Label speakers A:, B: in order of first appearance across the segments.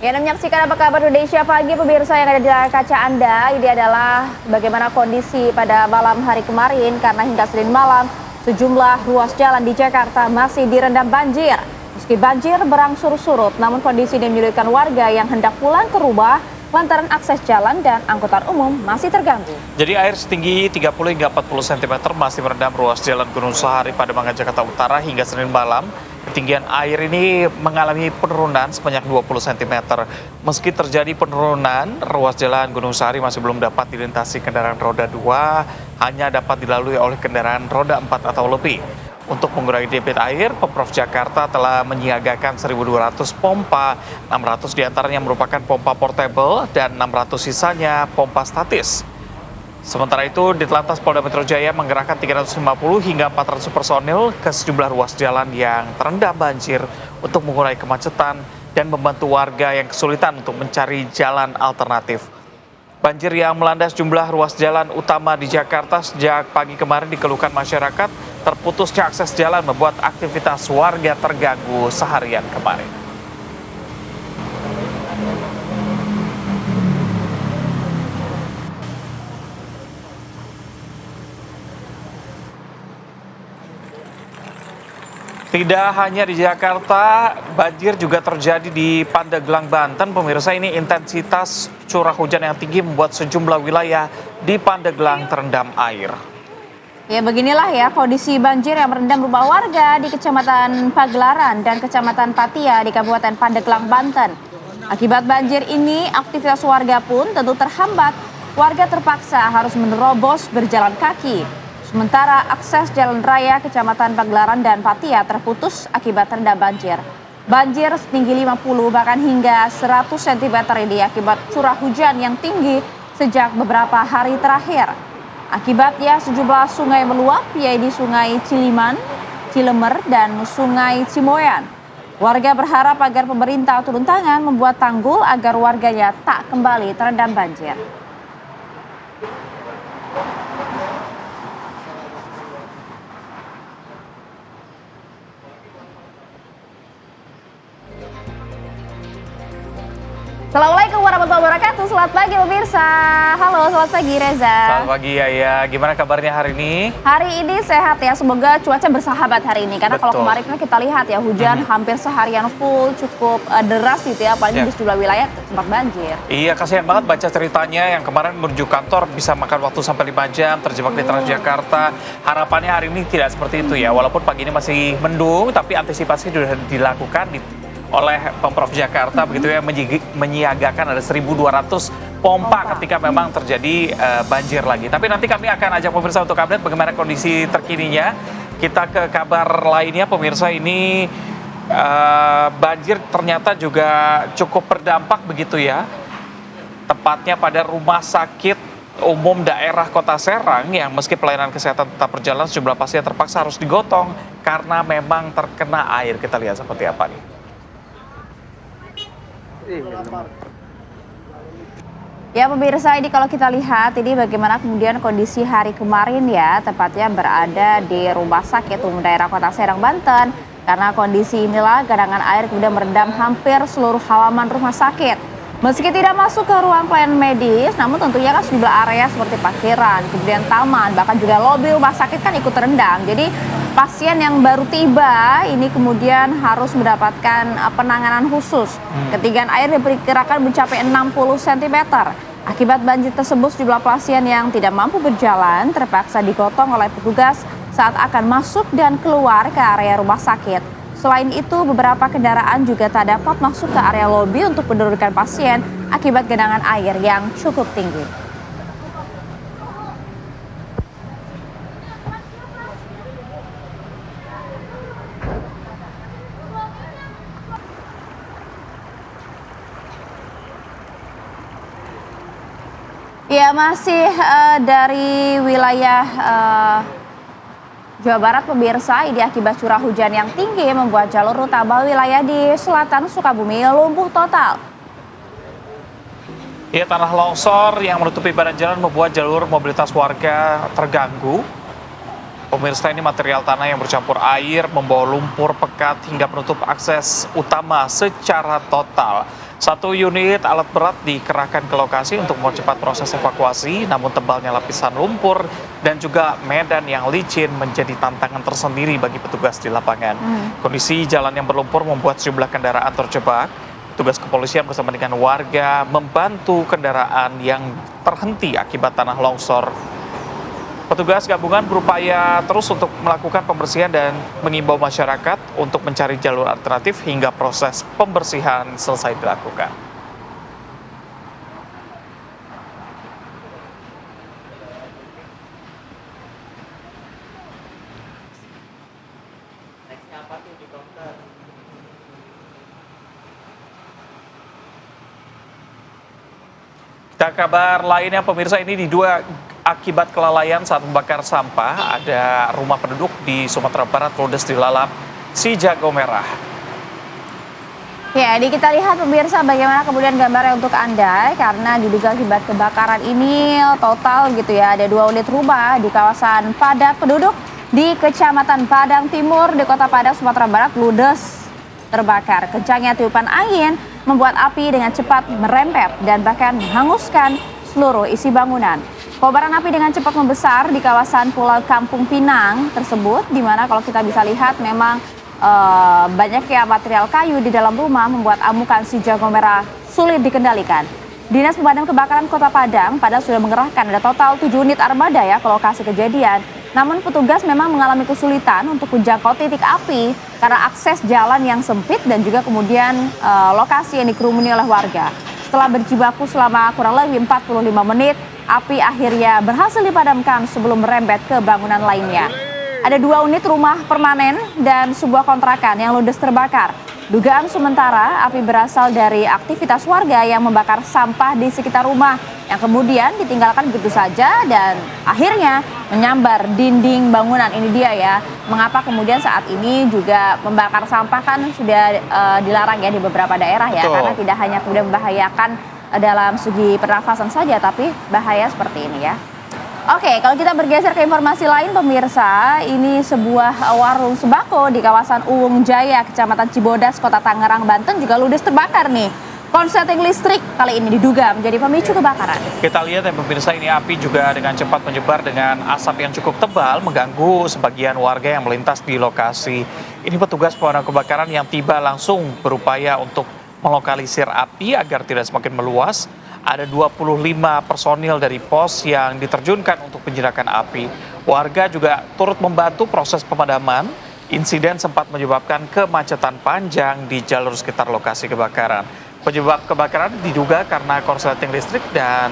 A: Ya, Anda menyaksikan Apa Kabar Indonesia Pagi, pemirsa yang ada di layar kaca Anda. Ini adalah bagaimana kondisi pada malam hari kemarin, karena hingga Senin malam sejumlah ruas jalan di Jakarta masih direndam banjir. Meski banjir berangsur surut, namun kondisi ini menyulitkan warga yang hendak pulang ke rumah lantaran akses jalan dan angkutan umum masih terganggu.
B: Jadi air setinggi 30 hingga 40 cm masih merendam ruas jalan Gunung Sahari Pademangan Jakarta Utara hingga Senin malam. Ketinggian air ini mengalami penurunan sebanyak 20 cm. Meski terjadi penurunan, ruas jalan Gunung Sahari masih belum dapat dilintasi kendaraan roda 2, hanya dapat dilalui oleh kendaraan roda 4 atau lebih. Untuk mengurangi debit air, Pemprov Jakarta telah menyiagakan 1.200 pompa, 600 diantaranya merupakan pompa portable dan 600 sisanya pompa statis. Sementara itu, Ditlantas Polda Metro Jaya menggerakkan 350 hingga 400 personil ke sejumlah ruas jalan yang terendam banjir untuk mengurai kemacetan dan membantu warga yang kesulitan untuk mencari jalan alternatif. Banjir yang melanda sejumlah ruas jalan utama di Jakarta sejak pagi kemarin dikeluhkan masyarakat. Terputusnya akses jalan membuat aktivitas warga terganggu seharian kemarin. Tidak hanya di Jakarta, banjir juga terjadi di Pandeglang, Banten. Pemirsa, ini intensitas curah hujan yang tinggi membuat sejumlah wilayah di Pandeglang terendam air.
A: Ya, beginilah ya kondisi banjir yang merendam rumah warga di Kecamatan Pagelaran dan Kecamatan Patia di Kabupaten Pandeglang, Banten. Akibat banjir ini, aktivitas warga pun tentu terhambat. Warga terpaksa harus menerobos berjalan kaki. Sementara akses jalan raya Kecamatan Pagelaran dan Patia terputus akibat terendam banjir. Banjir setinggi 50 bahkan hingga 100 cm ini akibat curah hujan yang tinggi sejak beberapa hari terakhir. Akibatnya sejumlah sungai meluap, yaitu Sungai Ciliman, Cilemer, dan Sungai Cimoyan. Warga berharap agar pemerintah turun tangan membuat tanggul agar warganya tak kembali terendam banjir. Assalamualaikum warahmatullahi wabarakatuh. Selamat pagi pemirsa. Halo, selamat pagi Reza.
B: Selamat pagi Yaya. Gimana kabarnya hari ini?
A: Hari ini sehat ya. Semoga cuaca bersahabat hari ini. Karena kalau kemarin kan kita lihat ya hujan hampir seharian full, cukup deras gitu ya. Apalagi di sejumlah wilayah sempat banjir.
B: Iya, kasihan banget baca ceritanya yang kemarin menuju kantor bisa makan waktu sampai 5 jam, terjebak di Transjakarta. Harapannya hari ini tidak seperti itu ya. Walaupun pagi ini masih mendung, tapi antisipasi sudah dilakukan oleh Pemprov Jakarta begitu ya, menyiagakan ada 1.200 pompa ketika memang terjadi banjir lagi. Tapi nanti kami akan ajak pemirsa untuk update bagaimana kondisi terkininya. Kita ke kabar lainnya pemirsa, ini banjir ternyata juga cukup berdampak begitu ya. Tepatnya pada Rumah Sakit Umum Daerah Kota Serang yang meski pelayanan kesehatan tetap berjalan, sejumlah pasien terpaksa harus digotong karena memang terkena air. Kita lihat seperti apa nih.
A: Ya pemirsa, ini kalau kita lihat ini bagaimana kemudian kondisi hari kemarin ya, tepatnya berada di Rumah Sakit Umum Daerah Kota Serang, Banten. Karena kondisi inilah genangan air kemudian merendam hampir seluruh halaman rumah sakit. Meski tidak masuk ke ruang pelayanan medis, namun tentunya kan sejumlah area seperti parkiran, kemudian taman, bahkan juga lobi rumah sakit kan ikut terendam. Jadi pasien yang baru tiba ini kemudian harus mendapatkan penanganan khusus. Ketinggian air diperkirakan mencapai 60 cm. Akibat banjir tersebut, sejumlah pasien yang tidak mampu berjalan terpaksa digotong oleh petugas saat akan masuk dan keluar ke area rumah sakit. Selain itu, beberapa kendaraan juga tak dapat masuk ke area lobi untuk menurunkan pasien akibat genangan air yang cukup tinggi. Ya, masih dari wilayah Jawa Barat pemirsa, ini akibat curah hujan yang tinggi membuat jalur utama wilayah di selatan Sukabumi lumpuh total.
B: Ya, tanah longsor yang menutupi badan jalan membuat jalur mobilitas warga terganggu. Pemirsa, ini material tanah yang bercampur air membawa lumpur pekat hingga menutup akses utama secara total. 1 unit alat berat dikerahkan ke lokasi untuk mempercepat proses evakuasi, namun tebalnya lapisan lumpur dan juga medan yang licin menjadi tantangan tersendiri bagi petugas di lapangan. Kondisi jalan yang berlumpur membuat sejumlah kendaraan terjebak. Petugas kepolisian bersama dengan warga membantu kendaraan yang terhenti akibat tanah longsor. Petugas gabungan berupaya terus untuk melakukan pembersihan dan mengimbau masyarakat untuk mencari jalur alternatif hingga proses pembersihan selesai dilakukan. Kita kabar lainnya pemirsa, ini diduga akibat kelalaian saat membakar sampah. Ada rumah penduduk di Sumatera Barat ludes dilalap si jago merah.
A: Ya, kita lihat pemirsa bagaimana kemudian gambarnya untuk Anda, karena diduga akibat kebakaran ini total gitu ya, ada 2 unit rumah di kawasan padat penduduk di Kecamatan Padang Timur di Kota Padang, Sumatera Barat ludes terbakar. Kencangnya tiupan angin membuat api dengan cepat merembet dan bahkan menghanguskan seluruh isi bangunan. Kobaran api dengan cepat membesar di kawasan Pulau Kampung Pinang tersebut, di mana kalau kita bisa lihat memang banyaknya material kayu di dalam rumah membuat amukan si jago merah sulit dikendalikan. Dinas Pemadam Kebakaran Kota Padang padahal sudah mengerahkan ada total 7 unit armada ya ke lokasi kejadian. Namun petugas memang mengalami kesulitan untuk menjangkau titik api karena akses jalan yang sempit dan juga kemudian lokasi yang dikerumuni oleh warga. Setelah berjibaku selama kurang lebih 45 menit, api akhirnya berhasil dipadamkan sebelum merembet ke bangunan lainnya. Ada 2 unit rumah permanen dan sebuah kontrakan yang ludes terbakar. Dugaan sementara api berasal dari aktivitas warga yang membakar sampah di sekitar rumah yang kemudian ditinggalkan begitu saja dan akhirnya menyambar dinding bangunan. Ini dia ya, mengapa kemudian saat ini juga membakar sampah kan sudah dilarang ya di beberapa daerah ya. Betul. Karena tidak hanya kemudian membahayakan dalam segi pernafasan saja, tapi bahaya seperti ini ya. Oke, kalau kita bergeser ke informasi lain pemirsa, ini sebuah warung sembako di kawasan Uwung Jaya, Kecamatan Cibodas, Kota Tangerang, Banten juga ludes terbakar nih. Konsleting listrik kali ini diduga menjadi pemicu kebakaran. Kita lihat ya pemirsa, ini api juga dengan cepat menyebar dengan asap yang cukup tebal mengganggu sebagian warga yang melintas di lokasi. Ini petugas pemadam kebakaran yang tiba langsung berupaya untuk melokalisir api agar tidak semakin meluas. Ada 25 personil dari pos yang diterjunkan untuk penjinakan api. Warga juga turut membantu proses pemadaman. Insiden sempat menyebabkan kemacetan panjang di jalur sekitar lokasi kebakaran. Penyebab kebakaran diduga karena korsleting listrik dan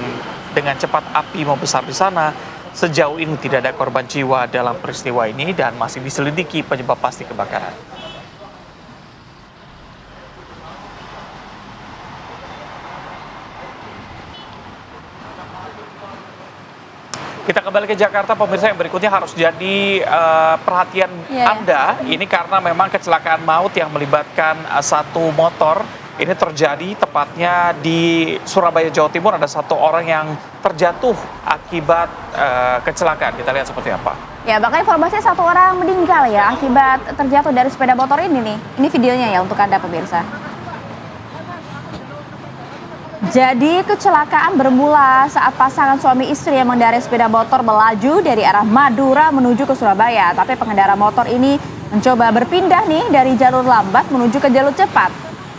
A: dengan cepat api membesar di sana. Sejauh ini tidak ada korban jiwa dalam peristiwa ini dan masih diselidiki penyebab pasti kebakaran. Kita kembali ke Jakarta, pemirsa, yang berikutnya harus jadi perhatian Anda. Ini karena memang kecelakaan maut yang melibatkan satu motor. Ini terjadi tepatnya di Surabaya, Jawa Timur. Ada 1 orang yang terjatuh akibat kecelakaan. Kita lihat seperti apa. Ya, bahkan informasinya 1 orang meninggal ya akibat terjatuh dari sepeda motor ini nih. Ini videonya ya untuk Anda pemirsa. Jadi kecelakaan bermula saat pasangan suami istri yang mengendarai sepeda motor melaju dari arah Madura menuju ke Surabaya. Tapi pengendara motor ini mencoba berpindah nih dari jalur lambat menuju ke jalur cepat.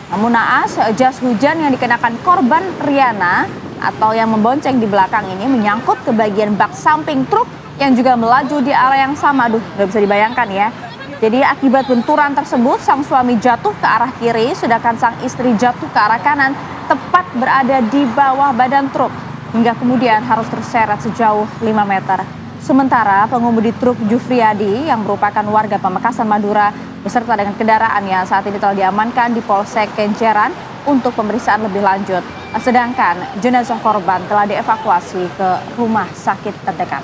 A: Namun naas, jas hujan yang dikenakan korban Riana atau yang membonceng di belakang ini menyangkut ke bagian bak samping truk yang juga melaju di arah yang sama. Aduh, nggak bisa dibayangkan ya. Jadi akibat benturan tersebut, sang suami jatuh ke arah kiri, sedangkan sang istri jatuh ke arah kanan, tepat berada di bawah badan truk, hingga kemudian harus terseret sejauh 5 meter. Sementara pengemudi truk Jufriyadi yang merupakan warga Pamekasan, Madura, beserta dengan kendaraannya saat ini telah diamankan di Polsek Kenjeran untuk pemeriksaan lebih lanjut. Sedangkan jenazah korban telah dievakuasi ke rumah sakit terdekat.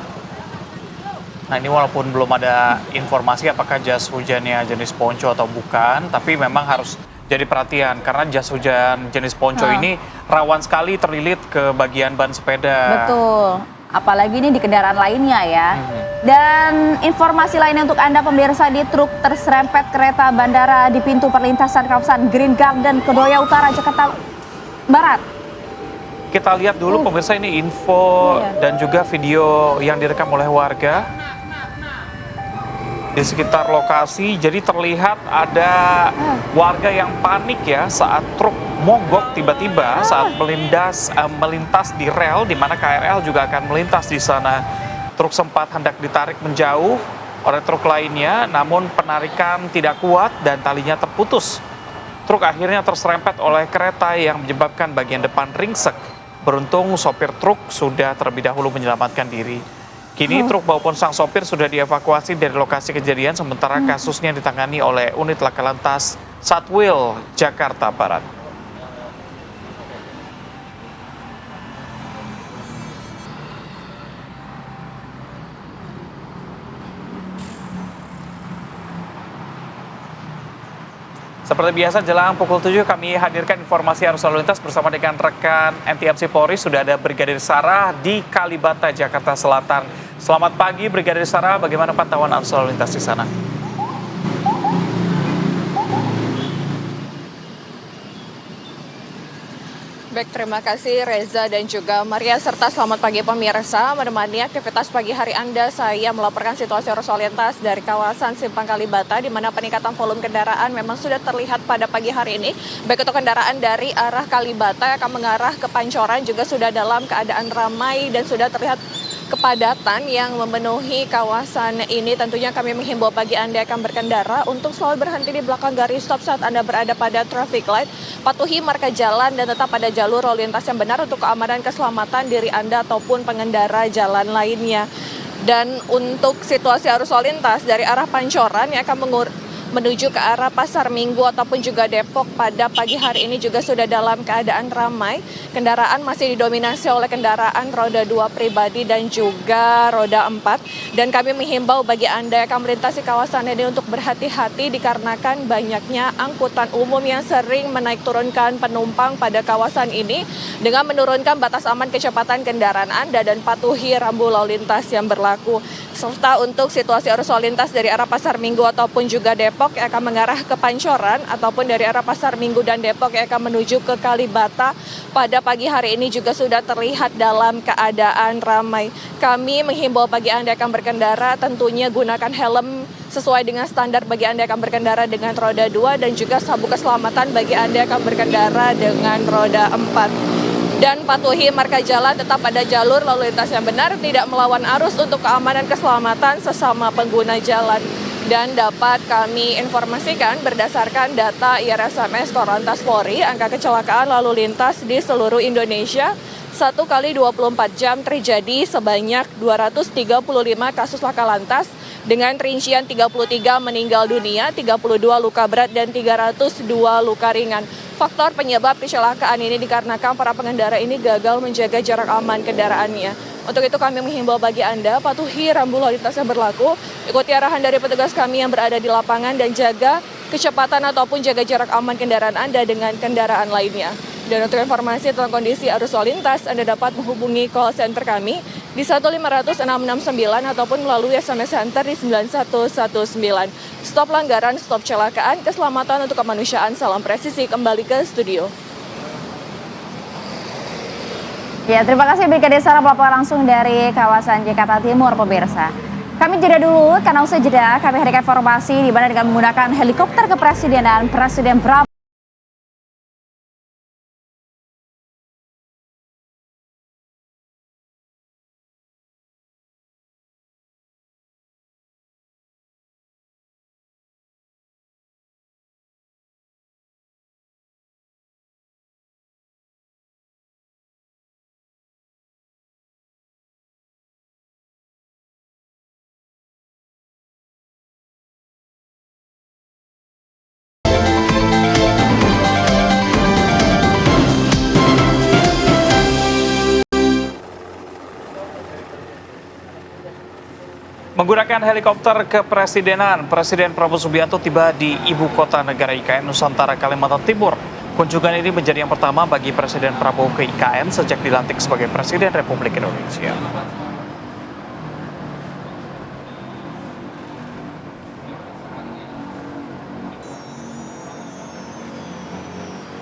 A: Nah, ini walaupun belum ada informasi apakah jas hujannya jenis ponco atau bukan, tapi memang harus jadi perhatian karena jas hujan jenis ponco ini rawan sekali terlilit ke bagian ban sepeda. Betul, apalagi ini di kendaraan lainnya ya. Dan informasi lainnya untuk Anda pemirsa, di truk terserempet kereta bandara di pintu perlintasan kawasan Green Garden, Kedoya Utara, Jakarta barat.
B: Kita lihat dulu pemirsa, ini info dan juga video yang direkam oleh warga di sekitar lokasi. Jadi terlihat ada warga yang panik ya saat truk mogok tiba-tiba saat melintas di rel, di mana KRL juga akan melintas di sana. Truk sempat hendak ditarik menjauh oleh truk lainnya, namun penarikan tidak kuat dan talinya terputus. Truk akhirnya terserempet oleh kereta yang menyebabkan bagian depan ringsek. Beruntung sopir truk sudah terlebih dahulu menyelamatkan diri. Kini truk maupun sang sopir sudah dievakuasi dari lokasi kejadian, sementara kasusnya ditangani oleh unit laka lantas Satwil Jakarta Barat. Seperti biasa jelang pukul 7 kami hadirkan informasi arus lalu lintas bersama dengan rekan NTMC Polri. Sudah ada Brigadir Sarah di Kalibata, Jakarta Selatan. Selamat pagi Brigadir Sarah, bagaimana pantauan arus lalu lintas di sana?
C: Baik, terima kasih Reza dan juga Maria, serta selamat pagi pemirsa. Menemani aktivitas pagi hari Anda, saya melaporkan situasi arus lalu lintas dari kawasan Simpang Kalibata, di mana peningkatan volume kendaraan memang sudah terlihat pada pagi hari ini. Baik untuk kendaraan dari arah Kalibata yang akan mengarah ke Pancoran juga sudah dalam keadaan ramai dan sudah terlihat kepadatan yang memenuhi kawasan ini. Tentunya kami menghimbau bagi Anda yang akan berkendara untuk selalu berhenti di belakang garis stop saat Anda berada pada traffic light, patuhi marka jalan dan tetap pada jalur lalu lintas yang benar untuk keamanan keselamatan diri Anda ataupun pengendara jalan lainnya. Dan untuk situasi arus lalu lintas dari arah Pancoran yang akan menuju ke arah Pasar Minggu ataupun juga Depok pada pagi hari ini juga sudah dalam keadaan ramai. Kendaraan masih didominasi oleh kendaraan roda 2 pribadi dan juga roda 4. Dan kami menghimbau bagi Anda yang akan melintasi kawasan ini untuk berhati-hati dikarenakan banyaknya angkutan umum yang sering menaik turunkan penumpang pada kawasan ini dengan menurunkan batas aman kecepatan kendaraan Anda dan patuhi rambu lalu lintas yang berlaku. Serta untuk situasi arus lalu lintas dari arah Pasar Minggu ataupun juga Depok yang akan mengarah ke Pancoran ataupun dari arah Pasar Minggu dan Depok yang akan menuju ke Kalibata pada pagi hari ini juga sudah terlihat dalam keadaan ramai. Kami menghimbau bagi Anda yang akan berkendara tentunya gunakan helm sesuai dengan standar bagi Anda yang akan berkendara dengan roda 2 dan juga sabuk keselamatan bagi Anda yang akan berkendara dengan roda 4. Dan patuhi marka jalan tetap pada jalur lalu lintas yang benar, tidak melawan arus untuk keamanan keselamatan sesama pengguna jalan. Dan dapat kami informasikan berdasarkan data IRSMS Korlantas Polri, angka kecelakaan lalu lintas di seluruh Indonesia 1 kali 24 jam terjadi sebanyak 235 kasus laka lantas dengan rincian 33 meninggal dunia, 32 luka berat dan 302 luka ringan. Faktor penyebab kecelakaan ini dikarenakan para pengendara ini gagal menjaga jarak aman kendaraannya. Untuk itu kami menghimbau bagi Anda patuhi rambu lalu lintas yang berlaku, ikuti arahan dari petugas kami yang berada di lapangan dan jaga kecepatan ataupun jaga jarak aman kendaraan Anda dengan kendaraan lainnya. Dan untuk informasi tentang kondisi arus lalu lintas, Anda dapat menghubungi call center kami di 15669 ataupun melalui SMS Center di 9119. Stop pelanggaran, stop kecelakaan, keselamatan untuk kemanusiaan. Salam presisi, kembali ke studio.
A: Ya, terima kasih Brigadir Sarah melaporkan langsung dari kawasan Jakarta Timur, pemirsa. Kami jeda dulu, karena usai jeda kami hadirkan informasi di mana dengan menggunakan helikopter kepresidenan Presiden Prabowo.
B: Menggunakan helikopter kepresidenan, Presiden Prabowo Subianto tiba di ibu kota negara IKN Nusantara, Kalimantan Timur. Kunjungan ini menjadi yang pertama bagi Presiden Prabowo ke IKN sejak dilantik sebagai Presiden Republik Indonesia.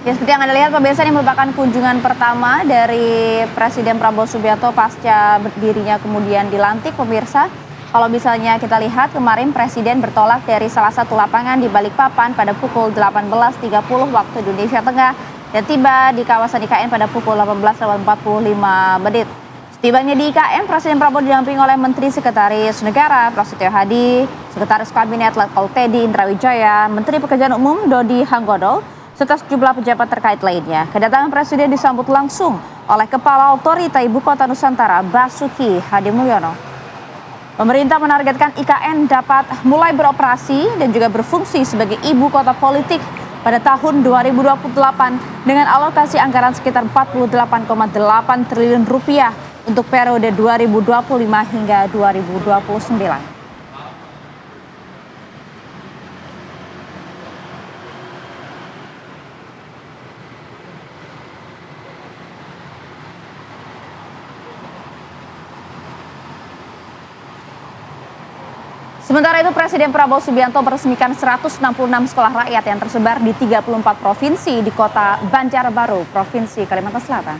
A: Ya, seperti yang Anda lihat pemirsa, ini merupakan kunjungan pertama dari Presiden Prabowo Subianto pasca berdirinya kemudian dilantik pemirsa. Kalau misalnya kita lihat kemarin Presiden bertolak dari salah satu lapangan di Balikpapan pada pukul 18.30 waktu Indonesia Tengah dan tiba di kawasan IKN pada pukul 18.45 menit. Setibanya di IKN, Presiden Prabowo didampingi oleh Menteri Sekretaris Negara Prasetyo Hadi, Sekretaris Kabinet Letkol Teddy Indrawijaya, Menteri Pekerjaan Umum Dodi Hanggodo, serta sejumlah pejabat terkait lainnya. Kedatangan Presiden disambut langsung oleh Kepala Otorita Ibu Kota Nusantara Basuki Hadimulyono. Pemerintah menargetkan IKN dapat mulai beroperasi dan juga berfungsi sebagai ibu kota politik pada tahun 2028 dengan alokasi anggaran sekitar 48,8 triliun rupiah untuk periode 2025 hingga 2029. Sementara itu Presiden Prabowo Subianto meresmikan 166 sekolah rakyat yang tersebar di 34 provinsi di kota Banjarbaru, Provinsi Kalimantan Selatan.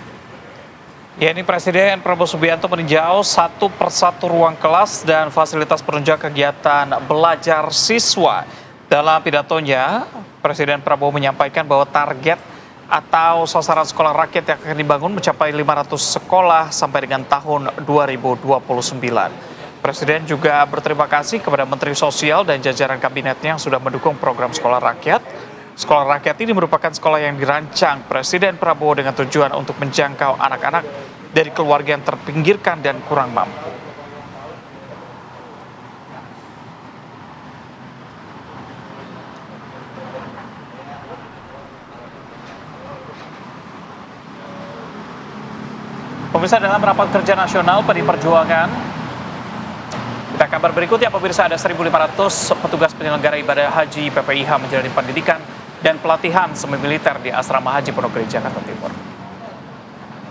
B: Ya, ini Presiden Prabowo Subianto meninjau satu persatu ruang kelas dan fasilitas penunjang kegiatan belajar siswa. Dalam pidatonya, Presiden Prabowo menyampaikan bahwa target atau sasaran sekolah rakyat yang akan dibangun mencapai 500 sekolah sampai dengan tahun 2029. Presiden juga berterima kasih kepada Menteri Sosial dan jajaran kabinetnya yang sudah mendukung program Sekolah Rakyat. Sekolah Rakyat ini merupakan sekolah yang dirancang Presiden Prabowo dengan tujuan untuk menjangkau anak-anak dari keluarga yang terpinggirkan dan kurang mampu. Pemirsa, dalam rapat kerja nasional PDI Perjuangan, kita kabar berikutnya, pemirsa, ada 1.500 petugas penyelenggara ibadah haji PPIH menjalani pendidikan dan pelatihan semi militer di Asrama Haji Pondok Gede Jakarta Timur.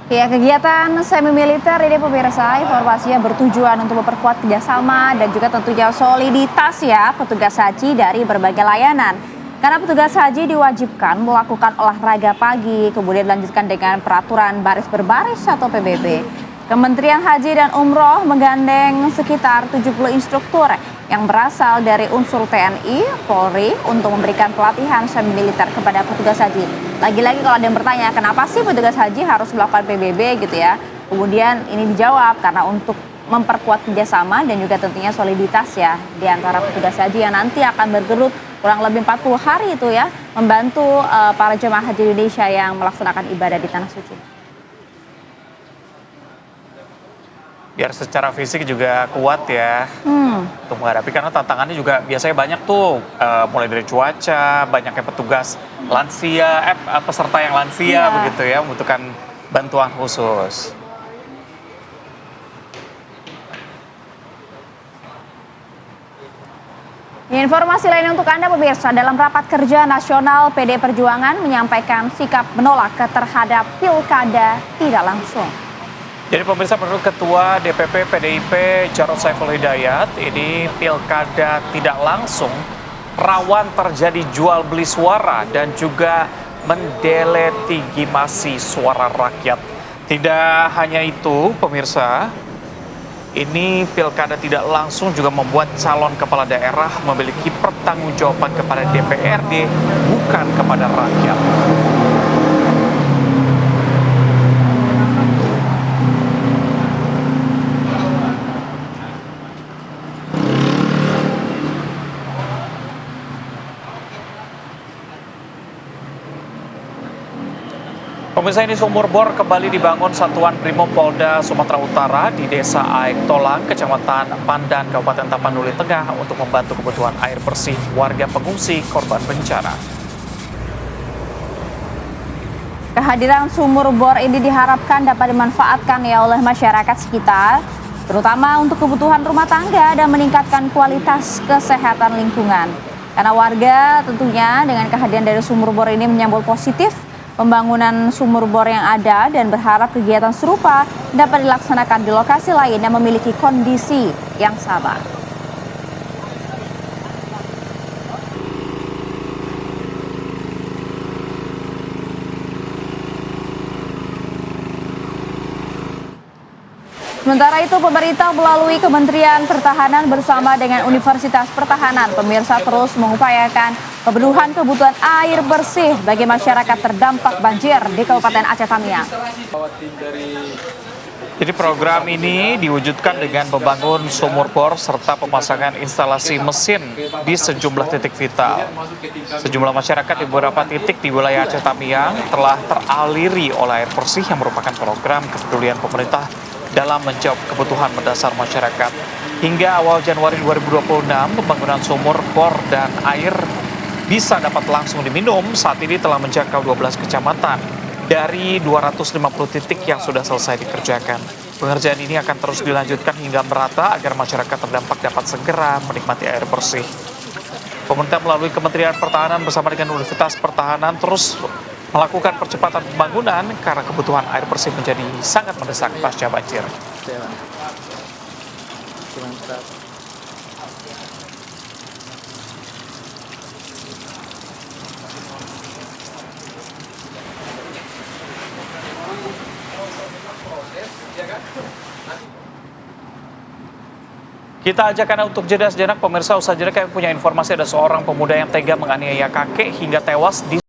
A: Ya, kegiatan semi militer ini pemirsa informasinya bertujuan untuk memperkuat kerjasama dan juga tentunya soliditas ya petugas haji dari berbagai layanan. Karena petugas haji diwajibkan melakukan olahraga pagi, kemudian dilanjutkan dengan peraturan baris berbaris atau PBB. Kementerian Haji dan Umroh menggandeng sekitar 70 instruktur yang berasal dari unsur TNI, Polri untuk memberikan pelatihan semi militer kepada petugas haji. Lagi-lagi kalau ada yang bertanya, kenapa sih petugas haji harus melakukan PBB gitu ya? Kemudian ini dijawab karena untuk memperkuat kerjasama dan juga tentunya soliditas ya di antara petugas haji yang nanti akan bergelut kurang lebih 40 hari itu ya, membantu para jemaah haji Indonesia yang melaksanakan ibadah di Tanah Suci.
B: Biar secara fisik juga kuat ya untuk menghadapi, karena tantangannya juga biasanya banyak tuh, mulai dari cuaca, banyaknya petugas lansia, peserta yang lansia begitu ya, membutuhkan bantuan khusus.
A: Informasi lain untuk Anda pemirsa, dalam rapat kerja nasional PDI Perjuangan menyampaikan sikap menolak terhadap pilkada tidak langsung.
B: Jadi pemirsa, menurut Ketua DPP PDIP Jarod Saiful Hidayat, ini pilkada tidak langsung rawan terjadi jual beli suara dan juga mendelegitimasi suara rakyat. Tidak hanya itu pemirsa, ini pilkada tidak langsung juga membuat calon kepala daerah memiliki pertanggungjawaban kepada DPRD, bukan kepada rakyat. Pemirsa, ini sumur bor kembali dibangun Satuan Brimob Polda Sumatera Utara di Desa Aek Tolang, Kecamatan Pandan, Kabupaten Tapanuli Tengah untuk membantu kebutuhan air bersih warga pengungsi korban bencana.
A: Kehadiran sumur bor ini diharapkan dapat dimanfaatkan ya oleh masyarakat sekitar, terutama untuk kebutuhan rumah tangga dan meningkatkan kualitas kesehatan lingkungan. Karena warga tentunya dengan kehadiran dari sumur bor ini menyambut positif pembangunan sumur bor yang ada dan berharap kegiatan serupa dapat dilaksanakan di lokasi lain yang memiliki kondisi yang sama. Sementara itu, pemerintah melalui Kementerian Pertahanan bersama dengan Universitas Pertahanan pemirsa terus mengupayakan pemenuhan kebutuhan air bersih bagi masyarakat terdampak banjir di Kabupaten Aceh Tamiang.
B: Jadi program ini diwujudkan dengan membangun sumur bor serta pemasangan instalasi mesin di sejumlah titik vital. Sejumlah masyarakat di beberapa titik di wilayah Aceh Tamiang telah teraliri oleh air bersih yang merupakan program kepedulian pemerintah dalam menjawab kebutuhan mendasar masyarakat. Hingga awal Januari 2026, pembangunan sumur bor dan air bisa dapat langsung diminum saat ini telah menjangkau 12 kecamatan dari 250 titik yang sudah selesai dikerjakan. Pengerjaan ini akan terus dilanjutkan hingga merata agar masyarakat terdampak dapat segera menikmati air bersih. Pemerintah melalui Kementerian Pertahanan bersama dengan Universitas Pertahanan terus melakukan percepatan pembangunan karena kebutuhan air bersih menjadi sangat mendesak pasca banjir. Kita ajak Anda untuk jeda sejenak, pemirsa. Usaha jeda kami punya informasi ada seorang pemuda yang tega menganiaya kakek hingga tewas di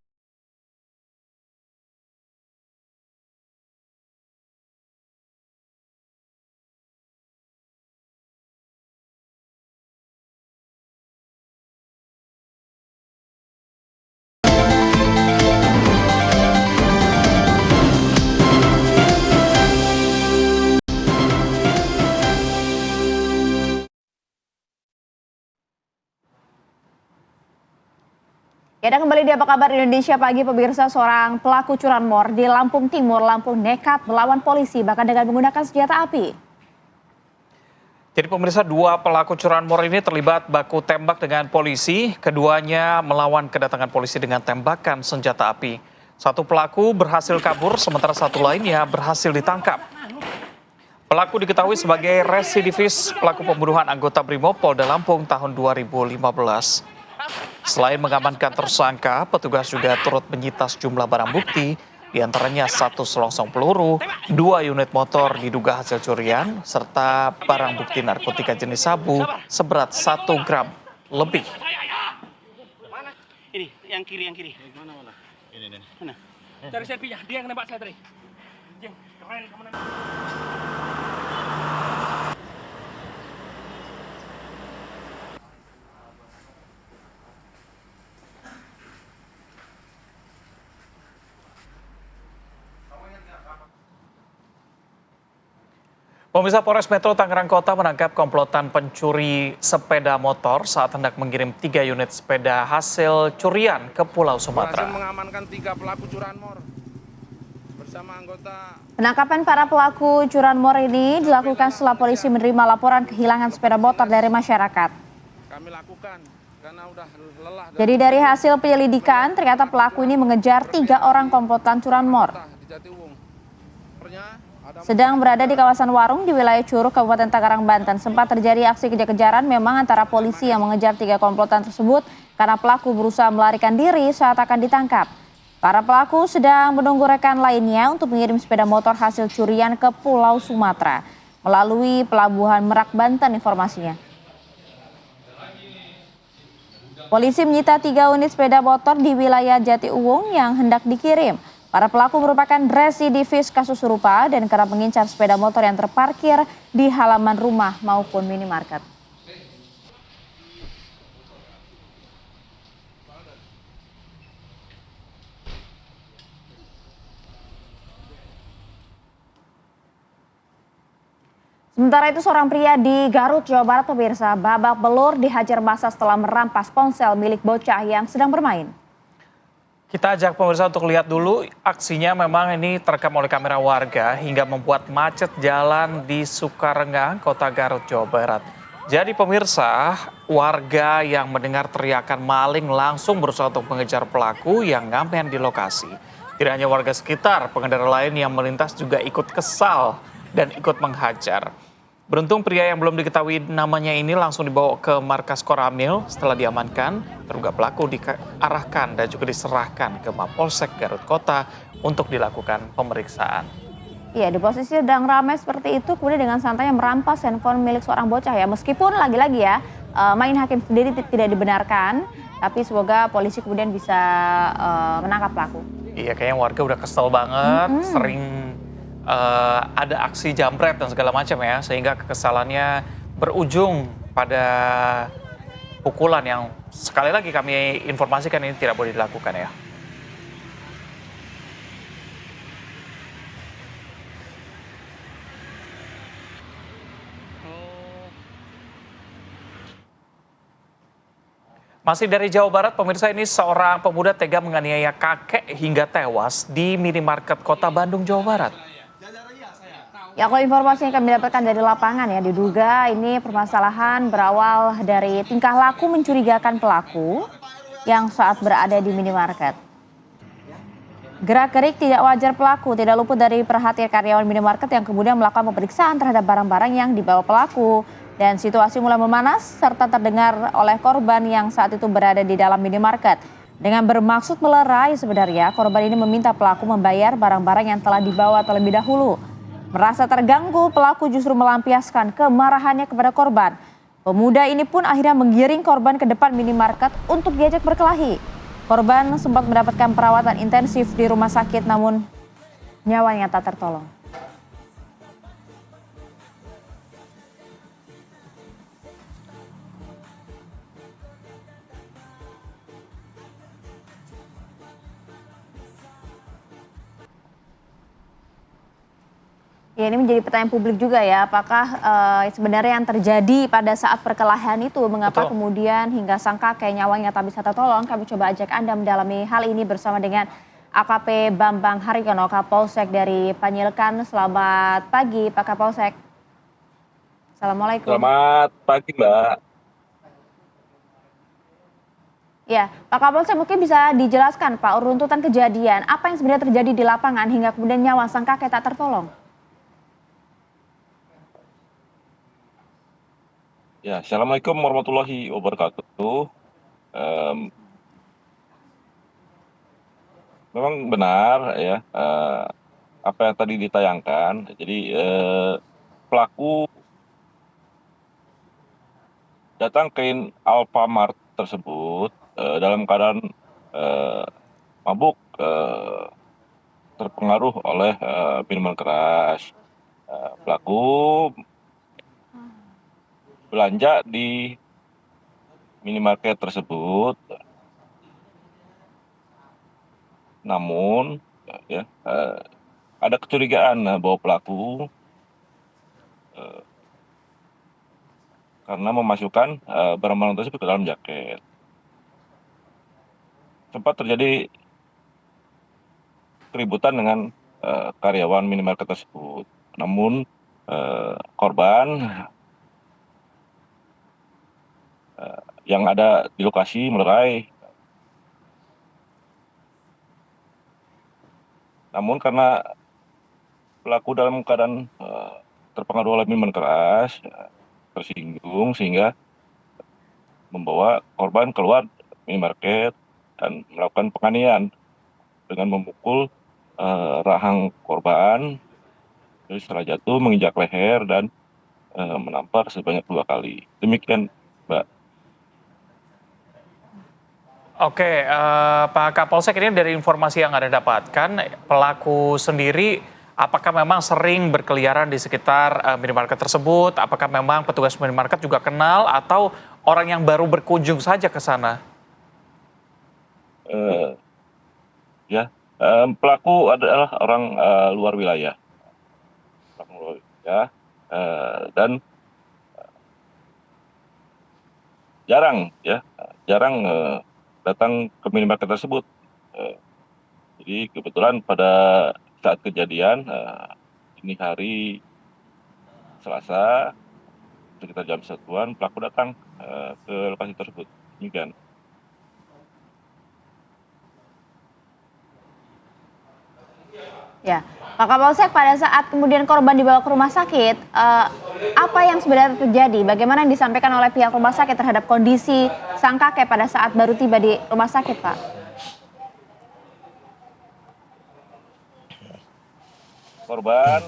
A: Kita kembali di Apa Kabar Indonesia Pagi, pemirsa. Seorang pelaku curanmor di Lampung Timur, Lampung nekat melawan polisi bahkan dengan menggunakan senjata api.
B: Jadi pemirsa, dua pelaku curanmor ini terlibat baku tembak dengan polisi. Keduanya melawan kedatangan polisi dengan tembakan senjata api. Satu pelaku berhasil kabur, sementara satu lainnya berhasil ditangkap. Pelaku diketahui sebagai residivis pelaku pembunuhan anggota Brimob Polda Lampung tahun 2015. Selain mengamankan tersangka, petugas juga turut menyita sejumlah barang bukti, diantaranya satu selongsong peluru, 2 unit motor diduga hasil curian, serta barang bukti narkotika jenis sabu seberat 1 gram lebih.
D: Ini, yang kiri. Mana? Ini. Mana? Cari selfie-nya, dia yang nembak saya tadi. Jeng, keren kemana?
B: Pemirsa, Polres Metro Tangerang Kota menangkap komplotan pencuri sepeda motor saat hendak mengirim 3 unit sepeda hasil curian ke Pulau Sumatera.
E: Berhasil mengamankan 3 pelaku curanmor bersama anggota.
A: Penangkapan para pelaku curanmor ini dilakukan setelah polisi menerima laporan kehilangan sepeda motor dari masyarakat.
E: Kami lakukan karena udah lelah.
A: Jadi dari hasil penyelidikan, ternyata pelaku ini mengejar 3 orang komplotan curanmor.
E: Di Jatiwung.
A: Sedang berada di kawasan Warung di wilayah Curug, Kabupaten Tangerang, Banten. Sempat terjadi aksi kejar-kejaran memang antara polisi yang mengejar 3 komplotan tersebut karena pelaku berusaha melarikan diri saat akan ditangkap. Para pelaku sedang menunggu rekan lainnya untuk mengirim sepeda motor hasil curian ke Pulau Sumatera melalui Pelabuhan Merak, Banten informasinya. Polisi menyita 3 unit sepeda motor di wilayah Jatiuwung yang hendak dikirim. Para pelaku merupakan residivis kasus serupa dan kerap mengincar sepeda motor yang terparkir di halaman rumah maupun minimarket. Sementara itu, seorang pria di Garut, Jawa Barat, pemirsa, babak belur dihajar massa setelah merampas ponsel milik bocah yang sedang bermain.
B: Kita ajak pemirsa untuk lihat dulu aksinya. Memang ini terekam oleh kamera warga hingga membuat macet jalan di Sukarengang, Kota Garut, Jawa Barat. Jadi pemirsa, warga yang mendengar teriakan maling langsung berusaha untuk mengejar pelaku yang ngamen di lokasi. Tidak hanya warga sekitar, pengendara lain yang melintas juga ikut kesal dan ikut menghajar. Beruntung pria yang belum diketahui namanya ini langsung dibawa ke markas Koramil. Setelah diamankan, terduga pelaku diarahkan dan juga diserahkan ke Mapolsek Garut Kota untuk dilakukan pemeriksaan.
A: Iya, di posisi sedang ramai seperti itu, kemudian dengan santainya merampas handphone milik seorang bocah ya. Meskipun lagi-lagi ya, main hakim sendiri tidak dibenarkan, tapi semoga polisi kemudian bisa menangkap pelaku.
B: Iya, kayaknya warga udah kesel banget, sering ada aksi jambret dan segala macam ya, sehingga kekesalannya berujung pada pukulan yang sekali lagi kami informasikan ini tidak boleh dilakukan ya. Masih dari Jawa Barat, pemirsa, ini seorang pemuda tega menganiaya kakek hingga tewas di minimarket Kota Bandung, Jawa Barat.
A: Ya, kalau informasi yang kami dapatkan dari lapangan ya, diduga ini permasalahan berawal dari tingkah laku mencurigakan pelaku yang saat berada di minimarket. Gerak-gerik tidak wajar pelaku tidak luput dari perhatian karyawan minimarket yang kemudian melakukan pemeriksaan terhadap barang-barang yang dibawa pelaku. Dan situasi mulai memanas serta terdengar oleh korban yang saat itu berada di dalam minimarket. Dengan bermaksud melerai sebenarnya, korban ini meminta pelaku membayar barang-barang yang telah dibawa terlebih dahulu. Merasa terganggu, pelaku justru melampiaskan kemarahannya kepada korban. Pemuda ini pun akhirnya menggiring korban ke depan minimarket untuk diajak berkelahi. Korban sempat mendapatkan perawatan intensif di rumah sakit namun nyawanya tak tertolong. Ya, ini menjadi pertanyaan publik juga ya, apakah sebenarnya yang terjadi pada saat perkelahian itu, mengapa
B: Betul.
A: kemudian hingga sang kakek nyawanya tak bisa tertolong? Kami coba ajak Anda mendalami hal ini bersama dengan AKP Bambang Haryono, Kapolsek dari Panyilkan. Selamat pagi Pak Kapolsek. Assalamualaikum.
F: Selamat pagi, Mbak.
A: Ya, Pak Kapolsek mungkin bisa dijelaskan Pak runtutan kejadian, apa yang sebenarnya terjadi di lapangan hingga kemudian nyawa sang kakek tak tertolong?
F: Ya, Assalamualaikum warahmatullahi wabarakatuh. Memang benar ya, apa yang tadi ditayangkan. Jadi pelaku datang ke Alfamart tersebut dalam keadaan mabuk, terpengaruh oleh minuman keras. Pelaku belanja di minimarket tersebut, namun ya ada kecurigaan bahwa pelaku karena memasukkan barang-barang tersebut ke dalam jaket. Sempat terjadi keributan dengan karyawan minimarket tersebut. Namun korban yang ada di lokasi melerai. Namun karena pelaku dalam keadaan terpengaruh oleh minuman keras, tersinggung sehingga membawa korban keluar minimarket dan melakukan penganiayaan dengan memukul rahang korban. Jadi setelah jatuh menginjak leher dan menampar sebanyak 2 kali. Demikian, Mbak.
B: Oke, Pak Kapolsek, ini dari informasi yang Anda dapatkan, pelaku sendiri apakah memang sering berkeliaran di sekitar minimarket tersebut? Apakah memang petugas minimarket juga kenal atau orang yang baru berkunjung saja ke sana?
F: Pelaku adalah orang luar wilayah. Dan jarang datang ke minimarket tersebut. Jadi kebetulan pada saat kejadian ini hari Selasa sekitar jam 1-an pelaku datang ke lokasi tersebut. Demikian.
A: Ya, Pak Kapolsek, pada saat kemudian korban dibawa ke rumah sakit, apa yang sebenarnya terjadi? Bagaimana yang disampaikan oleh pihak rumah sakit terhadap kondisi sang kakek pada saat baru tiba di rumah sakit, Pak?
F: Korban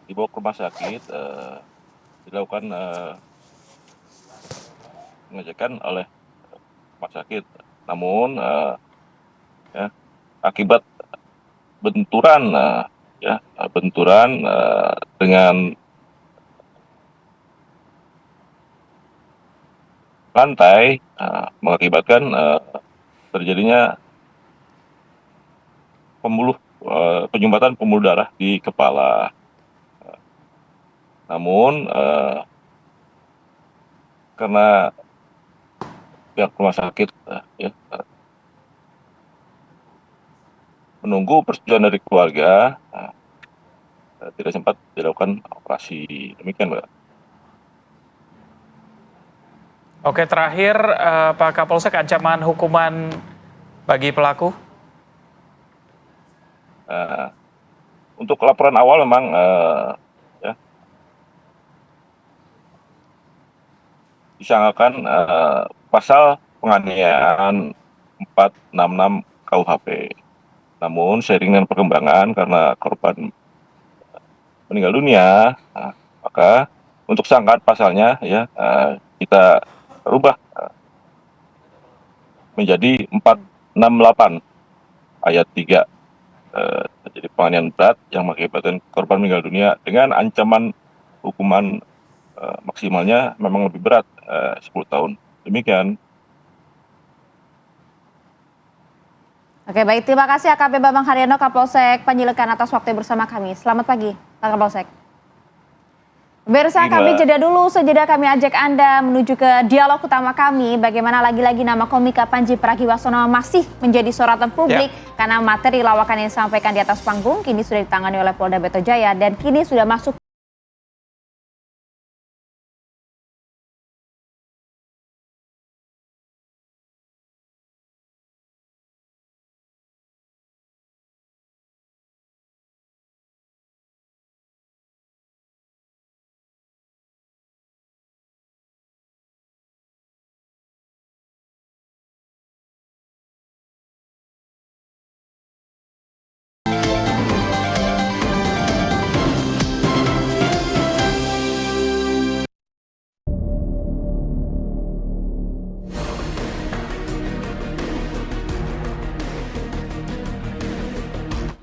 F: dibawa ke rumah sakit, dilakukan pengecekan oleh rumah sakit. Namun ya, akibat benturan dengan lantai mengakibatkan terjadinya penyumbatan pembuluh darah di kepala. Namun karena pihak rumah sakit menunggu persetujuan dari keluarga, tidak sempat dilakukan operasi. Demikian, Mbak.
B: Oke, terakhir Pak Kapolsek, ancaman hukuman bagi pelaku?
F: Untuk laporan awal memang disangkakan pasal penganiayaan 466 KUHP. Namun seiring dengan perkembangan karena korban meninggal dunia, maka untuk sangkaan pasalnya kita rubah menjadi 468 ayat 3. Jadi penganiayaan berat yang mengakibatkan korban meninggal dunia dengan ancaman hukuman maksimalnya memang lebih berat, 10 tahun. Demikian.
A: Oke, baik. Terima kasih AKP Bambang Haryono, Kapolsek Panjileken atas waktu bersama kami. Selamat pagi, Pak Kapolsek. Pemirsa, kami jeda dulu. Sejeda kami ajak Anda menuju ke dialog utama kami. Bagaimana lagi-lagi nama komika Panji Pragiwaksono masih menjadi sorotan publik karena materi lawakan yang disampaikan di atas panggung kini sudah ditangani oleh Polda Metro Jaya dan kini sudah masuk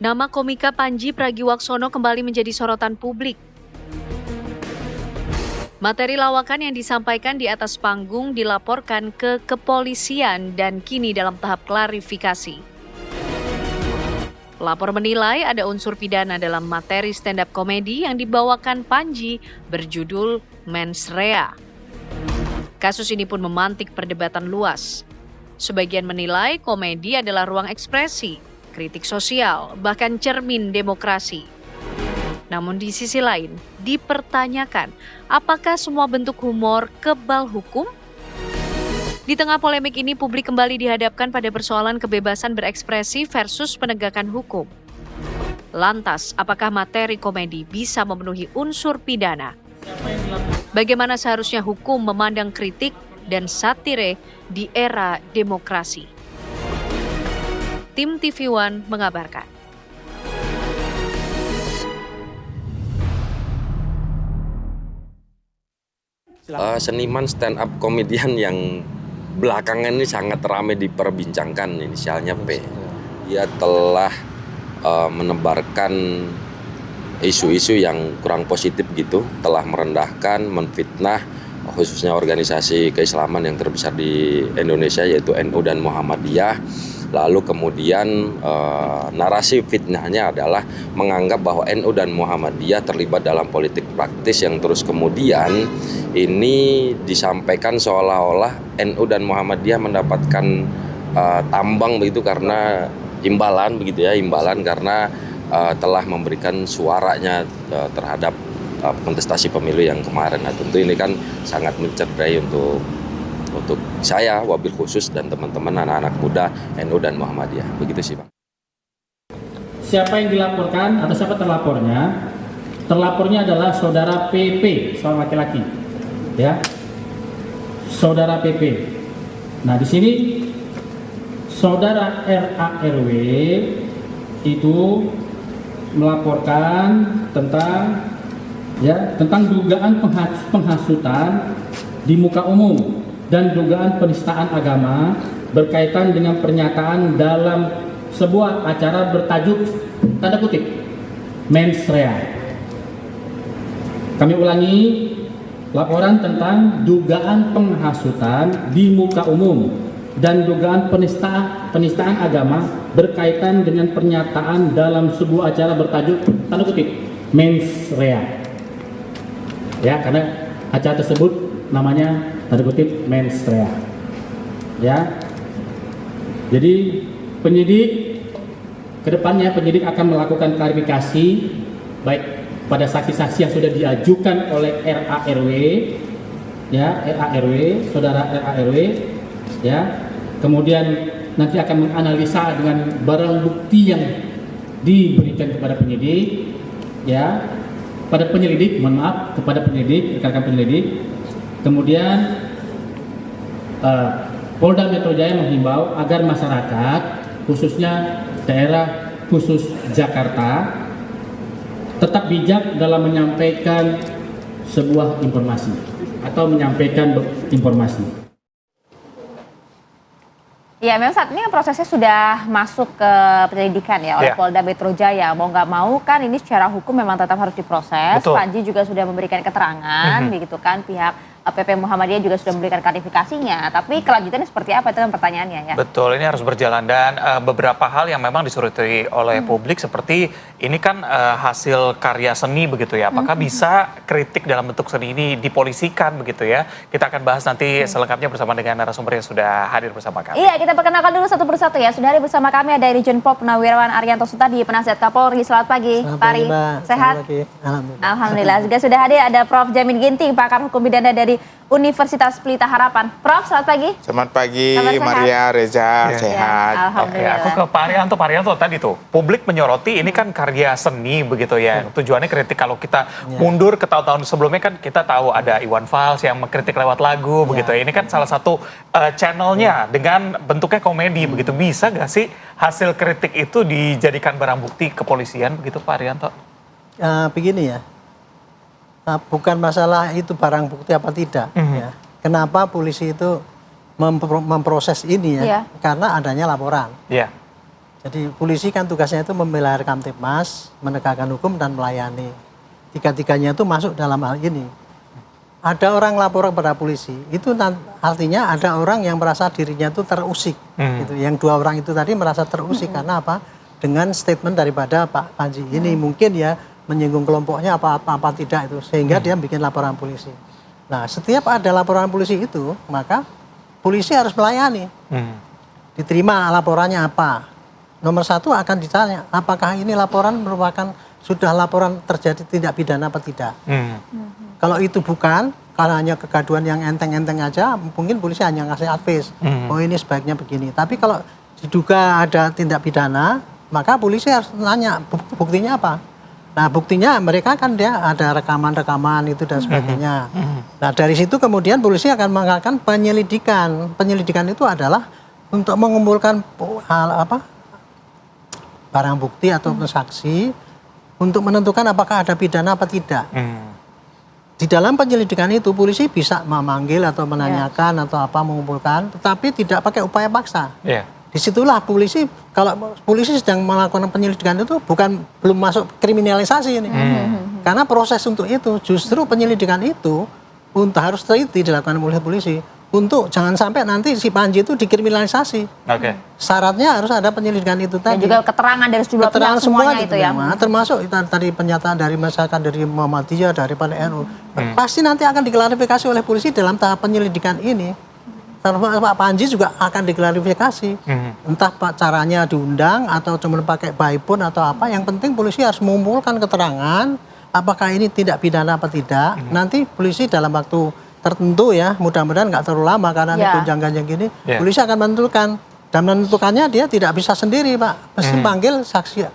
G: Nama komika Panji Pragiwaksono kembali menjadi sorotan publik. Materi lawakan yang disampaikan di atas panggung dilaporkan ke kepolisian dan kini dalam tahap klarifikasi. Pelapor menilai ada unsur pidana dalam materi stand-up komedi yang dibawakan Panji berjudul Mens Rea. Kasus ini pun memantik perdebatan luas. Sebagian menilai komedi adalah ruang ekspresi, kritik sosial, bahkan cermin demokrasi. Namun di sisi lain, dipertanyakan apakah semua bentuk humor kebal hukum? Di tengah polemik ini, publik kembali dihadapkan pada persoalan kebebasan berekspresi versus penegakan hukum. Lantas, apakah materi komedi bisa memenuhi unsur pidana? Bagaimana seharusnya hukum memandang kritik dan satire di era demokrasi? Tim TV One mengabarkan.
H: Seniman stand up komedian yang belakangan ini sangat ramai diperbincangkan, inisialnya P. Dia telah menebarkan isu-isu yang kurang positif gitu, telah merendahkan, menfitnah khususnya organisasi keislaman yang terbesar di Indonesia yaitu NU dan Muhammadiyah. Lalu kemudian narasi fitnahnya adalah menganggap bahwa NU dan Muhammadiyah terlibat dalam politik praktis yang terus kemudian ini disampaikan seolah-olah NU dan Muhammadiyah mendapatkan tambang begitu karena imbalan karena telah memberikan suaranya terhadap kontestasi pemilu yang kemarin. Nah, tentu ini kan sangat mencederai untuk saya, wabil khusus dan teman-teman anak-anak muda NU dan Muhammadiyah. Begitu sih, Bang.
I: Siapa yang dilaporkan atau siapa terlapornya? Terlapornya adalah saudara PP, seorang laki-laki. Ya. Saudara PP. Nah, di sini saudara RARW itu melaporkan tentang dugaan penghasutan di muka umum dan dugaan penistaan agama berkaitan dengan pernyataan dalam sebuah acara bertajuk tanda kutip mens rea. Kami ulangi, laporan tentang dugaan penghasutan di muka umum dan dugaan penistaan agama berkaitan dengan pernyataan dalam sebuah acara bertajuk tanda kutip mens rea. Ya, karena acara tersebut namanya tanda kutip mens rea. Ya. Jadi penyidik kedepannya penyidik akan melakukan klarifikasi baik pada saksi-saksi yang sudah diajukan oleh RARW, ya RARW, saudara RARW, ya. Kemudian nanti akan menganalisa dengan barang bukti yang diberikan kepada penyidik, ya. Kepada penyelidik, mohon maaf, kepada penyelidik, rekan-rekan penyelidik. Kemudian Polda Metro Jaya menghimbau agar masyarakat, khususnya daerah khusus Jakarta, tetap bijak dalam menyampaikan sebuah informasi atau menyampaikan informasi.
A: Ya, memang saat ini prosesnya sudah masuk ke penyelidikan ya oleh Polda Metro Jaya. Mau nggak mau kan ini secara hukum memang tetap harus diproses.
B: Betul.
A: Panji juga sudah memberikan keterangan, begitu kan, pihak PP Muhammadiyah juga sudah memberikan klarifikasinya. Tapi kelanjutannya seperti apa itu kan pertanyaannya ya.
B: Betul, ini harus berjalan dan beberapa hal yang memang disuruti oleh publik seperti ini kan hasil karya seni begitu ya. Apakah bisa kritik dalam bentuk seni ini dipolisikan begitu ya? Kita akan bahas nanti selengkapnya bersama dengan narasumber yang sudah hadir bersama kami.
A: Iya, kita perkenalkan dulu satu persatu ya. Sudah hadir bersama kami ada Irjen Pol Purnawirawan Arianto Sutadi, Penasihat Kapolri. Selamat pagi, Pak Ari. Sehat? Alhamdulillah. Juga sudah hadir ada Prof. Jamin Ginting, pakar hukum pidana dari Universitas Pelita Harapan. Prof, selamat pagi.
E: Selamat pagi,
A: Selamat
E: Maria, Reza, sehat.
A: Alhamdulillah.
B: Oke, aku ke Pak Arianto. Pak Arianto tadi tuh, publik menyoroti ini kan karya seni begitu ya. Tujuannya kritik, kalau kita mundur ke tahun-tahun sebelumnya kan kita tahu ada Iwan Fals yang mengkritik lewat lagu begitu ya. Ini kan salah satu channelnya dengan bentuknya komedi begitu. Bisa gak sih hasil kritik itu dijadikan barang bukti kepolisian begitu Pak Arianto?
J: Begini ya. Bukan masalah itu barang bukti apa tidak. Ya. Kenapa polisi itu memproses ini ya? Karena adanya laporan. Jadi polisi kan tugasnya itu membela Kamtibmas, menegakkan hukum dan melayani. Tiga-tiganya itu masuk dalam hal ini. Ada orang lapor kepada polisi, itu artinya ada orang yang merasa dirinya itu terusik. Gitu. Yang dua orang itu tadi merasa terusik karena apa? Dengan statement daripada Pak Panji ini mungkin ya menyinggung kelompoknya apa tidak itu, sehingga dia bikin laporan polisi. Nah, setiap ada laporan polisi itu, maka polisi harus melayani. Diterima laporannya apa? Nomor satu akan ditanya, apakah ini laporan merupakan sudah laporan terjadi tindak pidana apa tidak? Kalau itu bukan, karena hanya kegaduhan yang enteng-enteng aja, mungkin polisi hanya ngasih advice, oh ini sebaiknya begini. Tapi kalau diduga ada tindak pidana, maka polisi harus nanya, buktinya apa? Nah, buktinya mereka kan dia ada rekaman-rekaman itu dan sebagainya. Nah, dari situ kemudian polisi akan melakukan penyelidikan. Penyelidikan itu adalah untuk mengumpulkan barang bukti atau saksi untuk menentukan apakah ada pidana apa tidak. Di dalam penyelidikan itu polisi bisa memanggil atau menanyakan atau apa mengumpulkan, tetapi tidak pakai upaya paksa. Disitulah polisi, kalau polisi sedang melakukan penyelidikan itu belum masuk kriminalisasi ini. Karena proses untuk itu, justru penyelidikan itu harus teliti dilakukan oleh polisi. Untuk jangan sampai nanti si Panji itu dikriminalisasi. Syaratnya harus ada penyelidikan itu tadi.
A: Dan juga keterangan dari sejumlah pihak semuanya itu ya.
J: Termasuk tadi pernyataan dari masyarakat, dari Muhammadiyah, dari NU. Pasti nanti akan diklarifikasi oleh polisi dalam tahap penyelidikan ini. Pak Panji juga akan diklarifikasi. Entah caranya diundang atau cuma pakai by phone atau apa. Yang penting polisi harus mengumpulkan keterangan apakah ini tindak pidana apa tidak. Nanti polisi dalam waktu tertentu ya, mudah-mudahan nggak terlalu lama karena ini gonjang-ganjing gini. Polisi akan menentukan. Dan menentukannya dia tidak bisa sendiri Pak. Mesti panggil saksi,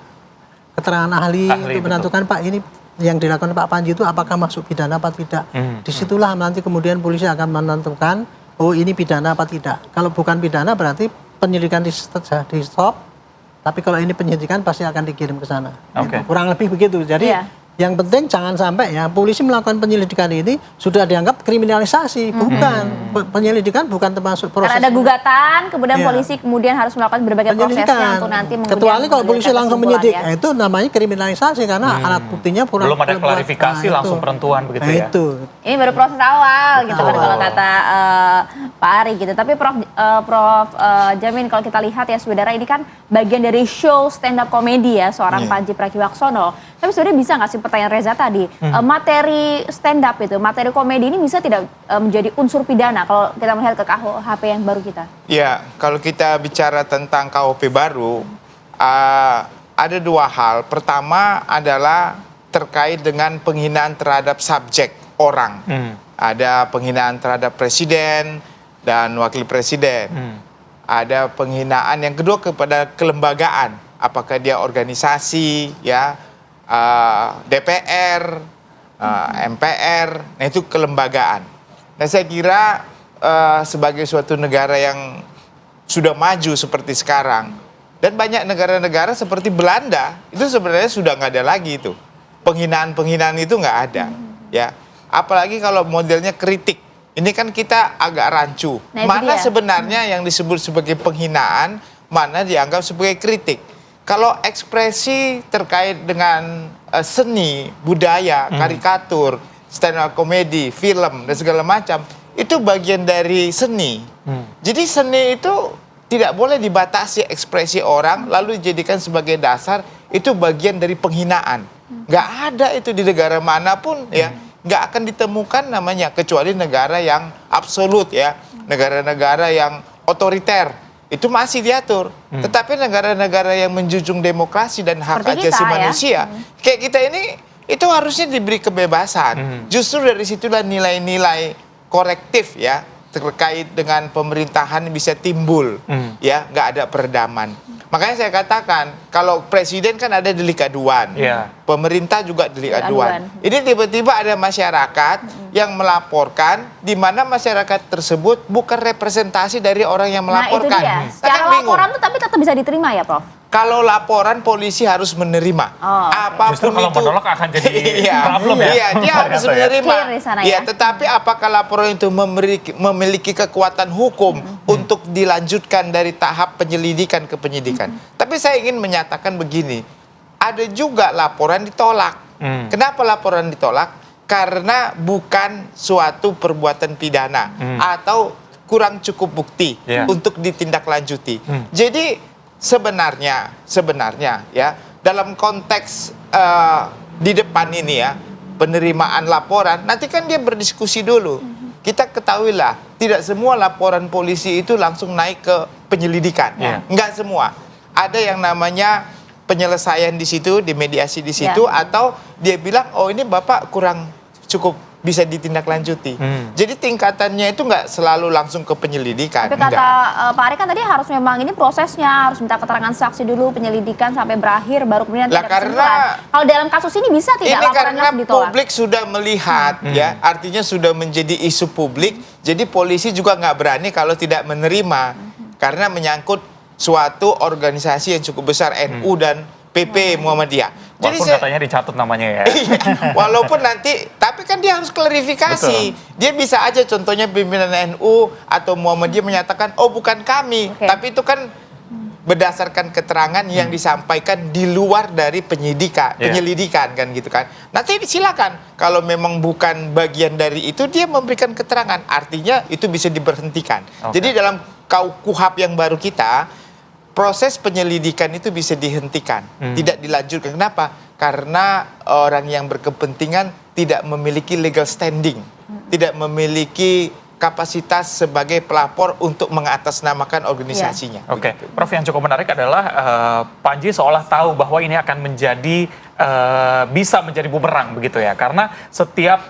J: keterangan ahli untuk menentukan Pak ini yang dilakukan Pak Panji itu apakah masuk pidana apa tidak. Disitulah nanti kemudian polisi akan menentukan oh ini pidana apa tidak. Kalau bukan pidana berarti penyelidikan di stop, Tapi kalau ini penyidikan pasti akan dikirim ke sana.
B: Oke.
J: Gitu. Kurang lebih begitu. Jadi yang penting jangan sampai ya polisi melakukan penyelidikan ini sudah dianggap kriminalisasi. Bukan. Penyelidikan bukan termasuk proses.
A: Karena ada gugatan, kemudian polisi kemudian harus melakukan berbagai prosesnya untuk nanti
J: kecuali kalau polisi langsung menyidik, itu namanya kriminalisasi karena alat buktinya
B: belum ada klarifikasi, langsung penentuan begitu ya.
A: Ini baru proses awal gitu kan kalau kata Pak Ari gitu. Tapi Prof Jamin, kalau kita lihat ya saudara, ini kan bagian dari show stand up comedy ya seorang Panji Pragiwaksono. Tapi sebenarnya bisa nggak sih, pertanyaan Reza tadi, materi stand up itu, materi komedi ini bisa tidak menjadi unsur pidana kalau kita melihat ke KUHP yang baru kita?
E: Ya, kalau kita bicara tentang KUHP baru, ada dua hal. Pertama adalah terkait dengan penghinaan terhadap subjek orang. Ada penghinaan terhadap presiden dan wakil presiden. Ada penghinaan yang kedua kepada kelembagaan. Apakah dia organisasi, ya, DPR, MPR, nah itu kelembagaan. Nah saya kira sebagai suatu negara yang sudah maju seperti sekarang, dan banyak negara-negara seperti Belanda, itu sebenarnya sudah nggak ada lagi itu. Penghinaan-penghinaan itu nggak ada. Ya. Apalagi kalau modelnya kritik. Ini kan kita agak rancu. Nah, mana sebenarnya yang disebut sebagai penghinaan, mana dianggap sebagai kritik. Kalau ekspresi terkait dengan seni, budaya, karikatur, stand up comedy, film, dan segala macam, itu bagian dari seni. Jadi seni itu tidak boleh dibatasi ekspresi orang, lalu dijadikan sebagai dasar, itu bagian dari penghinaan. Nggak ada itu di negara manapun, ya. Nggak akan ditemukan namanya, kecuali negara yang absolut, ya. Negara-negara yang otoriter. Itu masih diatur. Tetapi negara-negara yang menjunjung demokrasi dan hak asasi manusia, kayak kita ini, itu harusnya diberi kebebasan. Justru dari situlah nilai-nilai korektif, ya, terkait dengan pemerintahan bisa timbul, ya, nggak ada peredaman. Makanya saya katakan, kalau presiden kan ada delik aduan, pemerintah juga delik aduan. Ini tiba-tiba ada masyarakat yang melaporkan, di mana masyarakat tersebut bukan representasi dari orang yang melaporkan.
A: Nah itu dia, secara laporan tuh tapi tetap bisa diterima ya Prof?
E: Kalau laporan polisi harus menerima. Apapun
B: justru kalau
E: itu
B: menolak akan jadi problem ya.
E: Iya, dia harus menerima.
A: Ya,
E: tetapi apakah laporan itu memiliki kekuatan hukum untuk dilanjutkan dari tahap penyelidikan ke penyidikan? Tapi saya ingin menyatakan begini, ada juga laporan ditolak. Kenapa laporan ditolak? Karena bukan suatu perbuatan pidana atau kurang cukup bukti untuk ditindaklanjuti. Jadi sebenarnya ya, dalam konteks di depan ini ya, penerimaan laporan, nanti kan dia berdiskusi dulu. Kita ketahuilah, tidak semua laporan polisi itu langsung naik ke penyelidikan. Enggak semua. Ada yang namanya penyelesaian di situ, dimediasi di situ, atau dia bilang, oh ini Bapak kurang cukup bisa ditindaklanjuti. Jadi tingkatannya itu nggak selalu langsung ke penyelidikan.
A: Tapi kata Pak Ari kan tadi harus memang ini prosesnya, harus minta keterangan saksi dulu, penyelidikan sampai berakhir, baru kemudian tidak kesimpulan. Kalau dalam kasus ini bisa tidak laporannya
E: karena
A: ditolak?
E: Publik sudah melihat, ya, artinya sudah menjadi isu publik, jadi polisi juga nggak berani kalau tidak menerima, karena menyangkut suatu organisasi yang cukup besar, NU dan PP Muhammadiyah.
B: Walaupun katanya dicatat namanya ya.
E: Walaupun nanti, tapi kan dia harus klarifikasi. Dia bisa aja contohnya pimpinan NU atau Muhammadiyah menyatakan, oh bukan kami. Tapi itu kan berdasarkan keterangan yang disampaikan di luar dari penyelidikan kan gitu kan. Nanti silakan, kalau memang bukan bagian dari itu, dia memberikan keterangan. Artinya itu bisa diberhentikan. Jadi dalam KUHP yang baru kita, proses penyelidikan itu bisa dihentikan, tidak dilanjutkan. Kenapa? Karena orang yang berkepentingan tidak memiliki legal standing, tidak memiliki kapasitas sebagai pelapor untuk mengatasnamakan organisasinya.
B: Oke, Prof, yang cukup menarik adalah Panji seolah tahu bahwa ini akan menjadi bisa menjadi bumerang begitu ya, karena setiap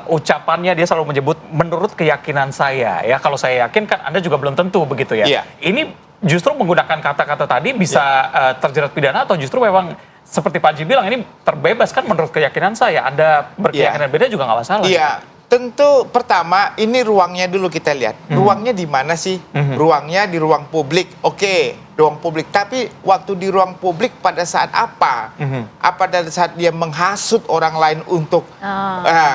B: ucapannya dia selalu menyebut menurut keyakinan saya ya. Kalau saya yakin kan Anda juga belum tentu begitu ya. Ini justru menggunakan kata-kata tadi bisa terjerat pidana, atau justru memang seperti Panji bilang ini terbebas kan menurut keyakinan saya, Anda berkeyakinan beda juga nggak masalah.
E: Iya, Tentu pertama ini ruangnya dulu kita lihat. Ruangnya di mana sih? Ruangnya di ruang publik. Oke, ruang publik. Tapi waktu di ruang publik pada saat apa? Apa pada saat dia menghasut orang lain untuk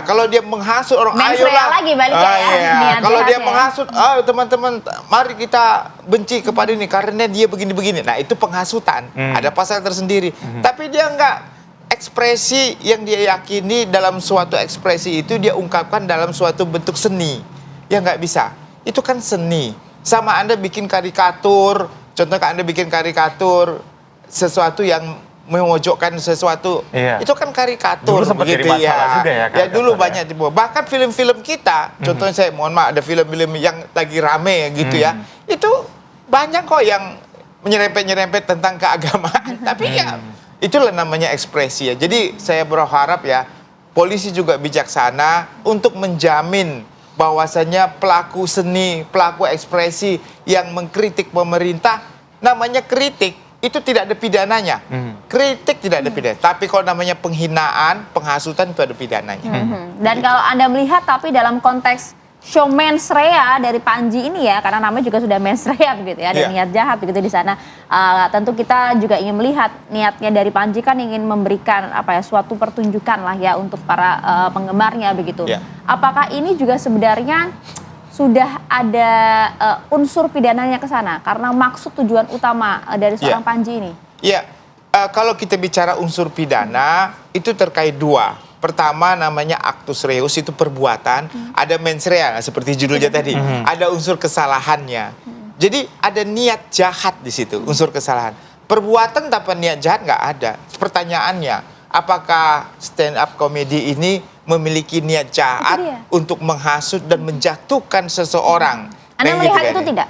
E: kalau dia menghasut orang ayolah
A: lagi balik
E: ya. Kalau dia menghasut, teman-teman, mari kita benci kepada ini karena dia begini-begini. Nah, itu penghasutan. Ada pasal tersendiri. Tapi dia enggak, ekspresi yang dia yakini dalam suatu ekspresi itu dia ungkapkan dalam suatu bentuk seni. Ya nggak bisa. Itu kan seni. Sama Anda bikin karikatur, contohnya Anda bikin karikatur sesuatu yang memojokkan sesuatu. Itu kan karikatur begitu ya. Ya dulu banyak tipe. Bahkan film-film kita, contohnya saya mohon maaf ada film-film yang lagi rame gitu ya. Itu banyak kok yang menyerempet-nyerempet tentang keagamaan. Tapi ya itulah namanya ekspresi ya. Jadi saya berharap ya polisi juga bijaksana untuk menjamin bahwasannya pelaku seni, pelaku ekspresi yang mengkritik pemerintah, namanya kritik itu tidak ada pidananya. Kritik tidak ada pidana. Tapi kalau namanya penghinaan, penghasutan itu ada pidananya.
A: Dan kalau Anda melihat tapi dalam konteks show mens rea dari Panji ini ya, karena namanya juga sudah mens rea begitu ya, ada niat jahat begitu di sana. Tentu kita juga ingin melihat niatnya dari Panji kan ingin memberikan suatu pertunjukan lah ya untuk para penggemarnya begitu. Apakah ini juga sebenarnya sudah ada unsur pidananya ke sana karena maksud tujuan utama dari seorang Panji ini? Iya,
E: kalau kita bicara unsur pidana itu terkait dua. Pertama namanya actus reus, itu perbuatan, ada mens rea seperti judulnya tadi, ada unsur kesalahannya. Jadi ada niat jahat di situ, unsur kesalahan. Perbuatan tanpa niat jahat nggak ada. Pertanyaannya, apakah stand up comedy ini memiliki niat jahat untuk menghasut dan menjatuhkan seseorang?
A: Anda melihat itu tidak?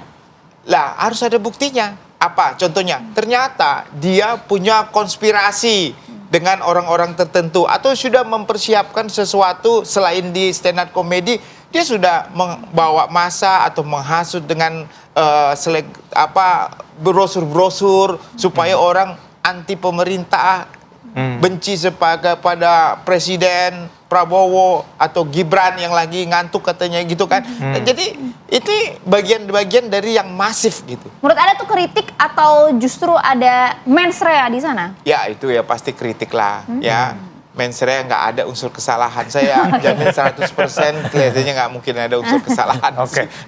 E: Lah, harus ada buktinya. Apa? Contohnya, ternyata dia punya konspirasi dengan orang-orang tertentu atau sudah mempersiapkan sesuatu selain di stand up comedy, dia sudah membawa massa atau menghasut dengan brosur-brosur supaya orang anti pemerintah, benci pada Presiden Prabowo atau Gibran yang lagi ngantuk katanya gitu kan. Jadi itu bagian-bagian dari yang masif gitu.
A: Menurut Anda tuh kritik atau justru ada mens rea di sana?
E: Ya itu ya pasti kritik lah ya. Mens rea nggak ada unsur kesalahan. Saya jamin 100% kelihatannya nggak mungkin ada unsur kesalahan.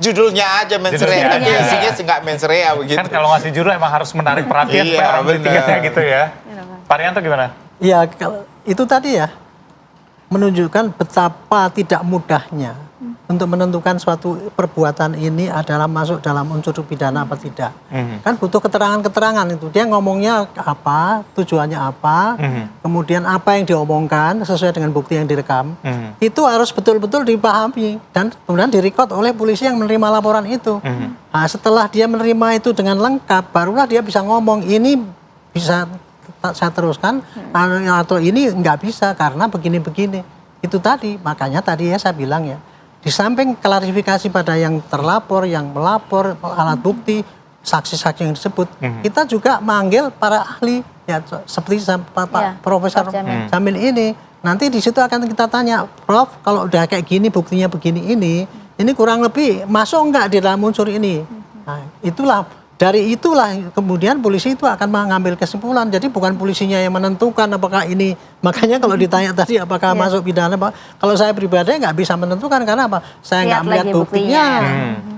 E: Judulnya aja mens rea, tapi isinya nggak mens rea begitu.
B: Kan kalau ngasih judul emang harus menarik perhatian supaya orang berikutnya gitu ya. Pak Rianto gimana?
J: Ya itu tadi ya, menunjukkan betapa tidak mudahnya untuk menentukan suatu perbuatan ini adalah masuk dalam unsur pidana apa tidak. Kan butuh keterangan-keterangan itu. Dia ngomongnya apa, tujuannya apa, kemudian apa yang diomongkan sesuai dengan bukti yang direkam. Itu harus betul-betul dipahami dan kemudian direkod oleh polisi yang menerima laporan itu. Nah, setelah dia menerima itu dengan lengkap, barulah dia bisa ngomong ini bisa saya teruskan atau ini nggak bisa karena begini-begini. Itu tadi, makanya tadi ya saya bilang ya, di samping klarifikasi pada yang terlapor, yang melapor, alat bukti, saksi-saksi yang disebut, kita juga manggil para ahli ya seperti Pak Profesor Jamil ini. Nanti di situ akan kita tanya, Prof, kalau udah kayak gini buktinya begini ini kurang lebih masuk nggak di dalam unsur ini? Nah, dari itulah kemudian polisi itu akan mengambil kesimpulan. Jadi bukan polisinya yang menentukan apakah ini. Makanya kalau ditanya tadi apakah masuk pidana, kalau saya pribadi nggak bisa menentukan karena apa? Saya nggak melihat buktinya.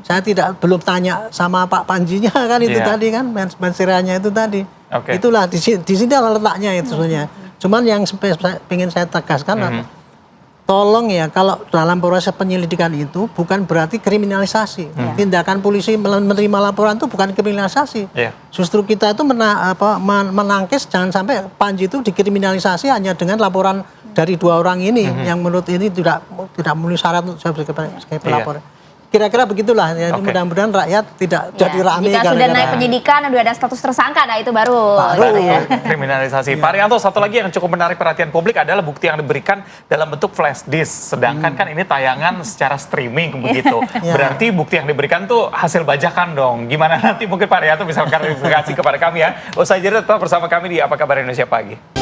J: Saya belum tanya sama Pak Panjinya kan itu tadi kan mensiranya itu tadi. Itulah di sini letaknya itu sebenarnya. Cuman yang ingin saya tegaskan tolong ya, kalau dalam proses penyelidikan itu bukan berarti kriminalisasi. Tindakan polisi menerima laporan itu bukan kriminalisasi. Justru kita itu menangkis jangan sampai Panji itu dikriminalisasi hanya dengan laporan dari dua orang ini yang menurut ini tidak memenuhi syarat untuk sebagai pelapor. Kira-kira begitulah ya. Mudah-mudahan rakyat tidak jadi ramai.
A: Jika sudah naik penyidikan, udah ada status tersangka, nah itu baru
B: kriminalisasi. Pak Rianto, satu lagi yang cukup menarik perhatian publik adalah bukti yang diberikan dalam bentuk flash disk. Sedangkan kan ini tayangan secara streaming begitu. Berarti bukti yang diberikan tuh hasil bajakan dong. Gimana nanti mungkin Pak Rianto bisa klarifikasi kepada kami ya. Usai jeda tetap bersama kami di Apa Kabar Indonesia Pagi.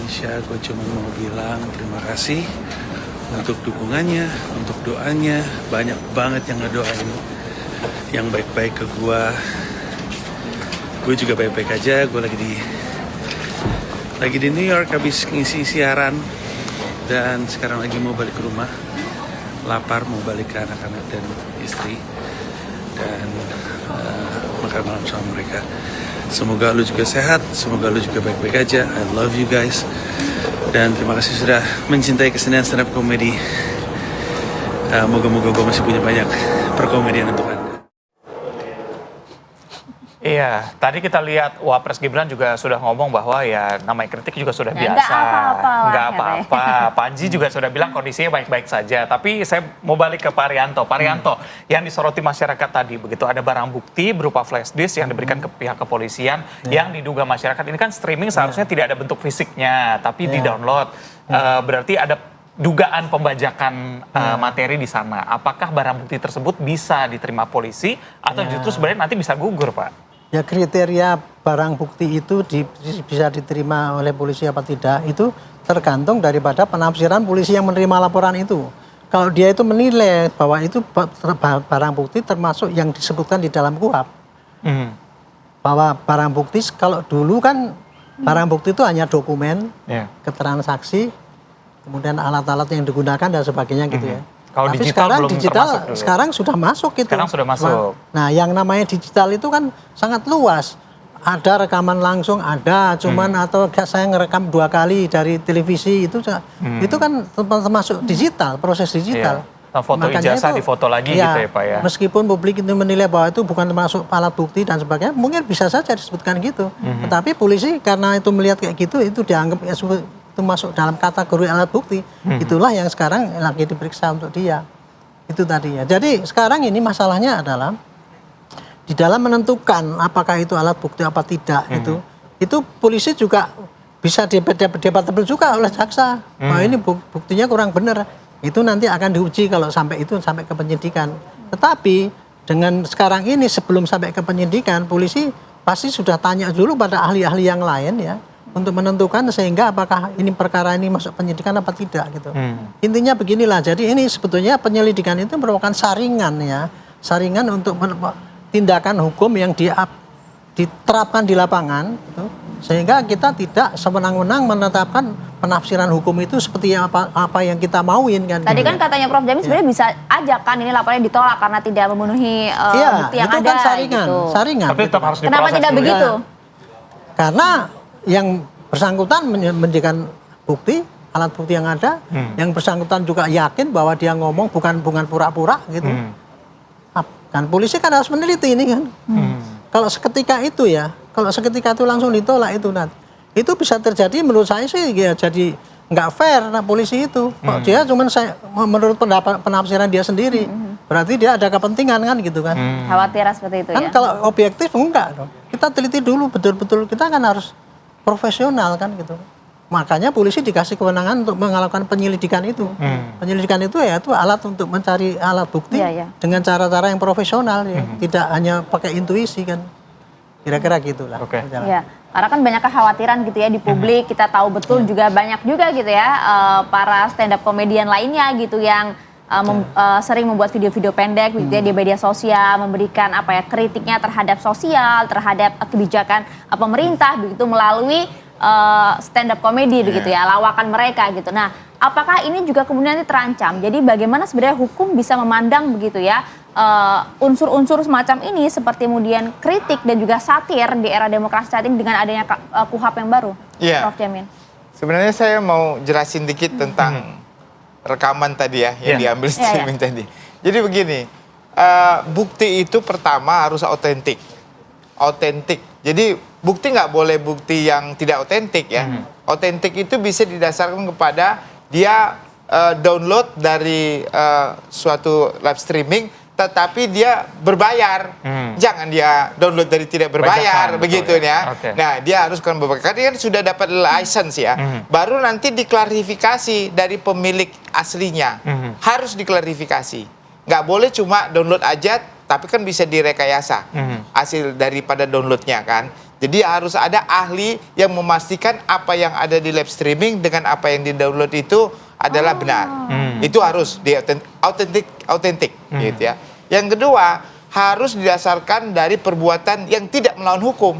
K: Indonesia, gue cuma mau bilang terima kasih untuk dukungannya, untuk doanya. Banyak banget yang ngedoain yang baik-baik ke gue. Gue juga baik-baik aja. Gue lagi di New York habis ngisi siaran dan sekarang lagi mau balik ke rumah. Lapar, mau balik ke anak-anak dan istri dan makan malam sama mereka. Semoga lu juga sehat, semoga lu juga baik-baik aja. I love you guys. Dan terima kasih sudah mencintai kesenian stand up comedy. Moga-moga gue masih punya banyak perkomedian untuk Anda.
B: Iya, tadi kita lihat Wapres Gibran juga sudah ngomong bahwa ya namanya kritik juga sudah biasa. Nggak apa-apa. Panji juga sudah bilang kondisinya baik-baik saja. Tapi saya mau balik ke Pak Rianto. Pak Rianto, yang disoroti masyarakat tadi, begitu ada barang bukti berupa flash disk yang diberikan ke pihak kepolisian yang diduga masyarakat ini kan streaming seharusnya tidak ada bentuk fisiknya, tapi di-download. Berarti ada dugaan pembajakan materi di sana. Apakah barang bukti tersebut bisa diterima polisi atau justru sebenarnya nanti bisa gugur, Pak?
J: Ya, kriteria barang bukti itu bisa diterima oleh polisi apa tidak itu tergantung daripada penafsiran polisi yang menerima laporan itu. Kalau dia itu menilai bahwa itu barang bukti termasuk yang disebutkan di dalam KUHP, bahwa barang bukti kalau dulu kan barang bukti itu hanya dokumen, keterangan saksi, kemudian alat-alat yang digunakan dan sebagainya gitu ya.
B: Kalau
J: tapi
B: digital
J: sekarang
B: belum
J: digital
B: termasuk dulu.
J: sekarang sudah masuk gitu.
B: Sekarang sudah masuk.
J: Nah, yang namanya digital itu kan sangat luas. Ada rekaman langsung, ada cuman atau saya ngerekam 2 kali dari televisi itu kan termasuk digital, proses digital.
B: Iya. Foto ijazah difoto lagi gitu ya, Pak ya.
J: Meskipun publik itu menilai bahwa itu bukan termasuk alat bukti dan sebagainya, mungkin bisa saja disebutkan gitu. Tetapi polisi karena itu melihat kayak gitu itu dianggap ya, itu masuk dalam kategori alat bukti. Itulah yang sekarang lagi diperiksa untuk dia. Itu tadinya. Jadi sekarang ini masalahnya adalah di dalam menentukan apakah itu alat bukti apa tidak itu polisi juga bisa debatable juga oleh jaksa. Bahwa ini buktinya kurang benar. Itu nanti akan diuji kalau sampai ke penyidikan. Tetapi dengan sekarang ini sebelum sampai ke penyidikan, polisi pasti sudah tanya dulu pada ahli-ahli yang lain ya, untuk menentukan sehingga apakah ini perkara ini masuk penyidikan apa tidak gitu. Intinya beginilah, jadi ini sebetulnya penyelidikan itu merupakan saringan ya, saringan untuk tindakan hukum yang diterapkan di lapangan gitu, sehingga kita tidak sewenang-wenang menetapkan penafsiran hukum itu seperti apa yang kita mauin kan.
A: Tadi kan katanya Prof Jamin sebenarnya bisa aja kan ini laporannya ditolak karena tidak memenuhi bukti yang
J: itu
A: ada.
J: Kan saringan,
A: gitu.
J: saringan.
B: Tapi tetap harus
A: Kenapa tidak begitu?
J: Karena yang bersangkutan menjadikan bukti, alat bukti yang ada, yang bersangkutan juga yakin bahwa dia ngomong bukan pura-pura gitu. Kan polisi kan harus meneliti ini kan. Kalau seketika itu ya, kalau seketika itu langsung ditolak itu nanti, itu bisa terjadi menurut saya sih ya jadi nggak fair nah polisi itu. Dia cuman menurut penafsiran dia sendiri. Berarti dia ada kepentingan kan gitu kan.
A: Khawatir seperti itu
J: kan
A: ya.
J: Kalau objektif enggak dong. Kita teliti dulu betul-betul, kita kan harus profesional kan gitu. Makanya polisi dikasih kewenangan untuk melakukan penyelidikan itu. Penyelidikan itu ya itu alat untuk mencari alat bukti dengan cara-cara yang profesional ya. Tidak hanya pakai intuisi kan. Kira-kira gitulah.
A: Ya, karena kan banyak kekhawatiran gitu ya di publik. Kita tahu betul juga banyak juga gitu ya para stand up komedian lainnya gitu yang sering membuat video-video pendek gitu ya, di media sosial, memberikan kritiknya terhadap sosial, terhadap kebijakan pemerintah begitu melalui stand up komedi begitu ya, lawakan mereka gitu. Nah, apakah ini juga kemudian nanti terancam? Jadi bagaimana sebenarnya hukum bisa memandang begitu ya unsur-unsur semacam ini seperti kemudian kritik dan juga satir di era demokrasi saat ini dengan adanya KUHP yang baru? Prof Jamin.
E: Sebenarnya saya mau jelasin dikit tentang rekaman tadi ya yang diambil streaming tadi. Jadi begini, bukti itu pertama harus otentik. Jadi bukti nggak boleh bukti yang tidak otentik ya. Otentik itu bisa didasarkan kepada dia download dari suatu live streaming, tetapi dia berbayar. Jangan dia download dari tidak berbayar, begitu ya. Nah, dia harus kan berbayar. Karena kan sudah dapat license ya. Baru nanti diklarifikasi dari pemilik aslinya. Harus diklarifikasi. Nggak boleh cuma download aja, tapi kan bisa direkayasa hasil daripada downloadnya kan. Jadi harus ada ahli yang memastikan apa yang ada di live streaming dengan apa yang di-download itu adalah benar. Itu harus di autentik gitu ya. Yang kedua, harus didasarkan dari perbuatan yang tidak melawan hukum.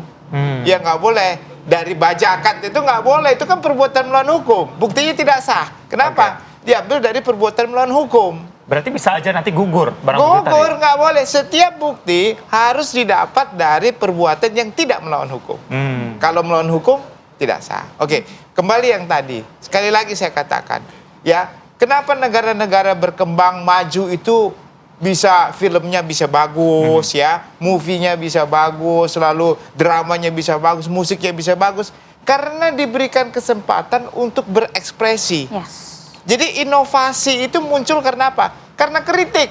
E: Ya nggak boleh dari bajakan, itu nggak boleh, itu kan perbuatan melawan hukum. Buktinya tidak sah. Kenapa? Diambil dari perbuatan melawan hukum.
B: Berarti bisa aja nanti gugur barang bukti tadi.
E: Gugur nggak boleh. Setiap bukti harus didapat dari perbuatan yang tidak melawan hukum. Kalau melawan hukum tidak sah. Oke, kembali yang tadi. Sekali lagi saya katakan, ya, kenapa negara-negara berkembang maju itu bisa filmnya bisa bagus, ya, movie-nya bisa bagus, lalu dramanya bisa bagus, musiknya bisa bagus, karena diberikan kesempatan untuk berekspresi. Jadi inovasi itu muncul karena apa? Karena kritik.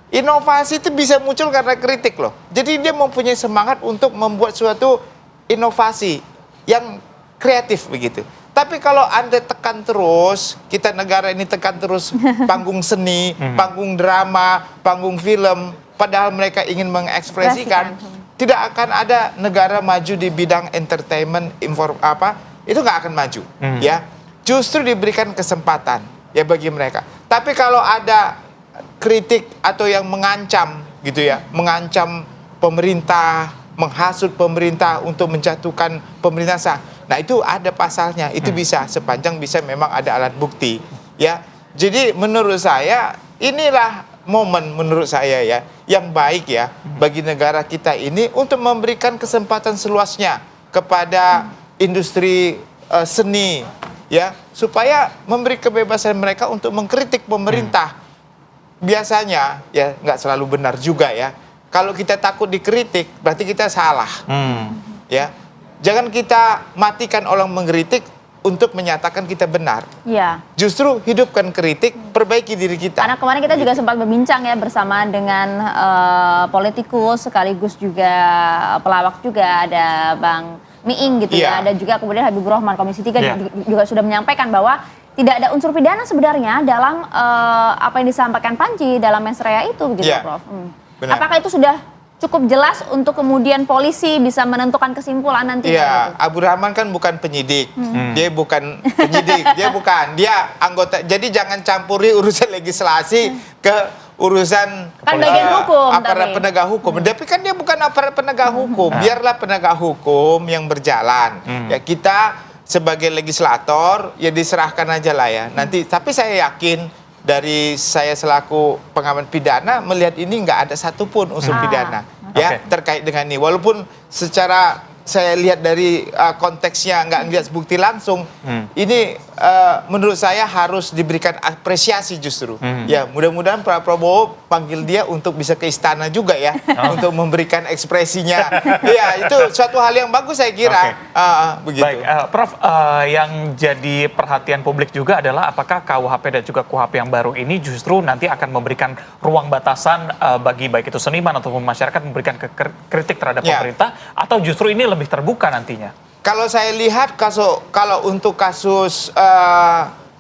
E: Inovasi itu bisa muncul karena kritik loh. Jadi dia mempunyai semangat untuk membuat suatu inovasi yang kreatif begitu. Tapi kalau Anda tekan terus, kita negara ini tekan terus panggung seni, panggung drama, panggung film, padahal mereka ingin mengekspresikan, tidak akan ada negara maju di bidang entertainment, itu nggak akan maju, ya. Justru diberikan kesempatan ya bagi mereka. Tapi kalau ada kritik atau yang mengancam gitu ya, mengancam pemerintah, menghasut pemerintah untuk menjatuhkan pemerintah sah. Nah, itu ada pasalnya. Itu bisa sepanjang bisa memang ada alat bukti, ya. Jadi menurut saya inilah momen menurut saya ya yang baik ya bagi negara kita ini untuk memberikan kesempatan seluasnya kepada industri seni, ya, supaya memberi kebebasan mereka untuk mengkritik pemerintah. Biasanya ya nggak selalu benar juga ya. Kalau kita takut dikritik berarti kita salah. Ya, jangan kita matikan orang mengkritik untuk menyatakan kita benar.
A: Iya.
E: Justru hidupkan kritik, perbaiki diri kita.
A: Karena kemarin kita juga sempat berbincang ya bersama dengan politikus sekaligus juga pelawak juga, ada Bang Miing gitu ya, dan juga kemudian Habibur Rahman Komisi 3 juga sudah menyampaikan bahwa tidak ada unsur pidana sebenarnya dalam apa yang disampaikan Panji dalam mens rea itu begitu, Prof. Apakah itu sudah cukup jelas untuk kemudian polisi bisa menentukan kesimpulan nanti?
E: Iya, Abu Rahman kan bukan penyidik, dia bukan penyidik, dia anggota. Jadi jangan campuri urusan legislasi ke urusan
A: bagian hukum,
E: aparat penegak hukum. Tapi kan dia bukan aparat penegak hukum. Biarlah penegak hukum yang berjalan. Ya, kita sebagai legislator ya diserahkan aja lah ya. Nanti tapi saya yakin dari saya selaku pengamat pidana melihat ini nggak ada satupun unsur pidana ya terkait dengan ini. Walaupun secara saya lihat dari konteksnya nggak ngelihat bukti langsung, ini menurut saya harus diberikan apresiasi justru. Ya, mudah-mudahan Pak Prabowo panggil dia untuk bisa ke istana juga ya, untuk memberikan ekspresinya. Ya, itu suatu hal yang bagus saya kira. Begitu.
B: Baik, Prof, yang jadi perhatian publik juga adalah apakah KUHP dan juga KUHP yang baru ini justru nanti akan memberikan ruang batasan bagi baik itu seniman ataupun masyarakat memberikan kritik terhadap pemerintah, atau justru ini lebih terbuka nantinya?
E: Kalau saya lihat kalau untuk kasus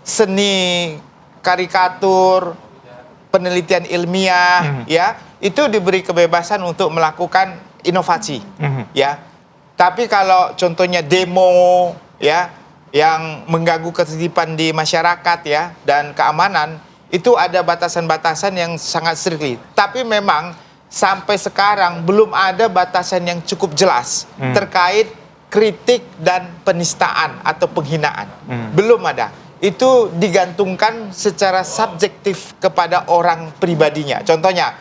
E: seni, karikatur, penelitian ilmiah, ya, itu diberi kebebasan untuk melakukan inovasi, ya. Tapi kalau contohnya demo, ya, yang mengganggu ketertiban di masyarakat, ya, dan keamanan, itu ada batasan-batasan yang sangat strictly. Tapi memang sampai sekarang belum ada batasan yang cukup jelas terkait kritik dan penistaan atau penghinaan. Belum ada. Itu digantungkan secara subjektif kepada orang pribadinya. Contohnya,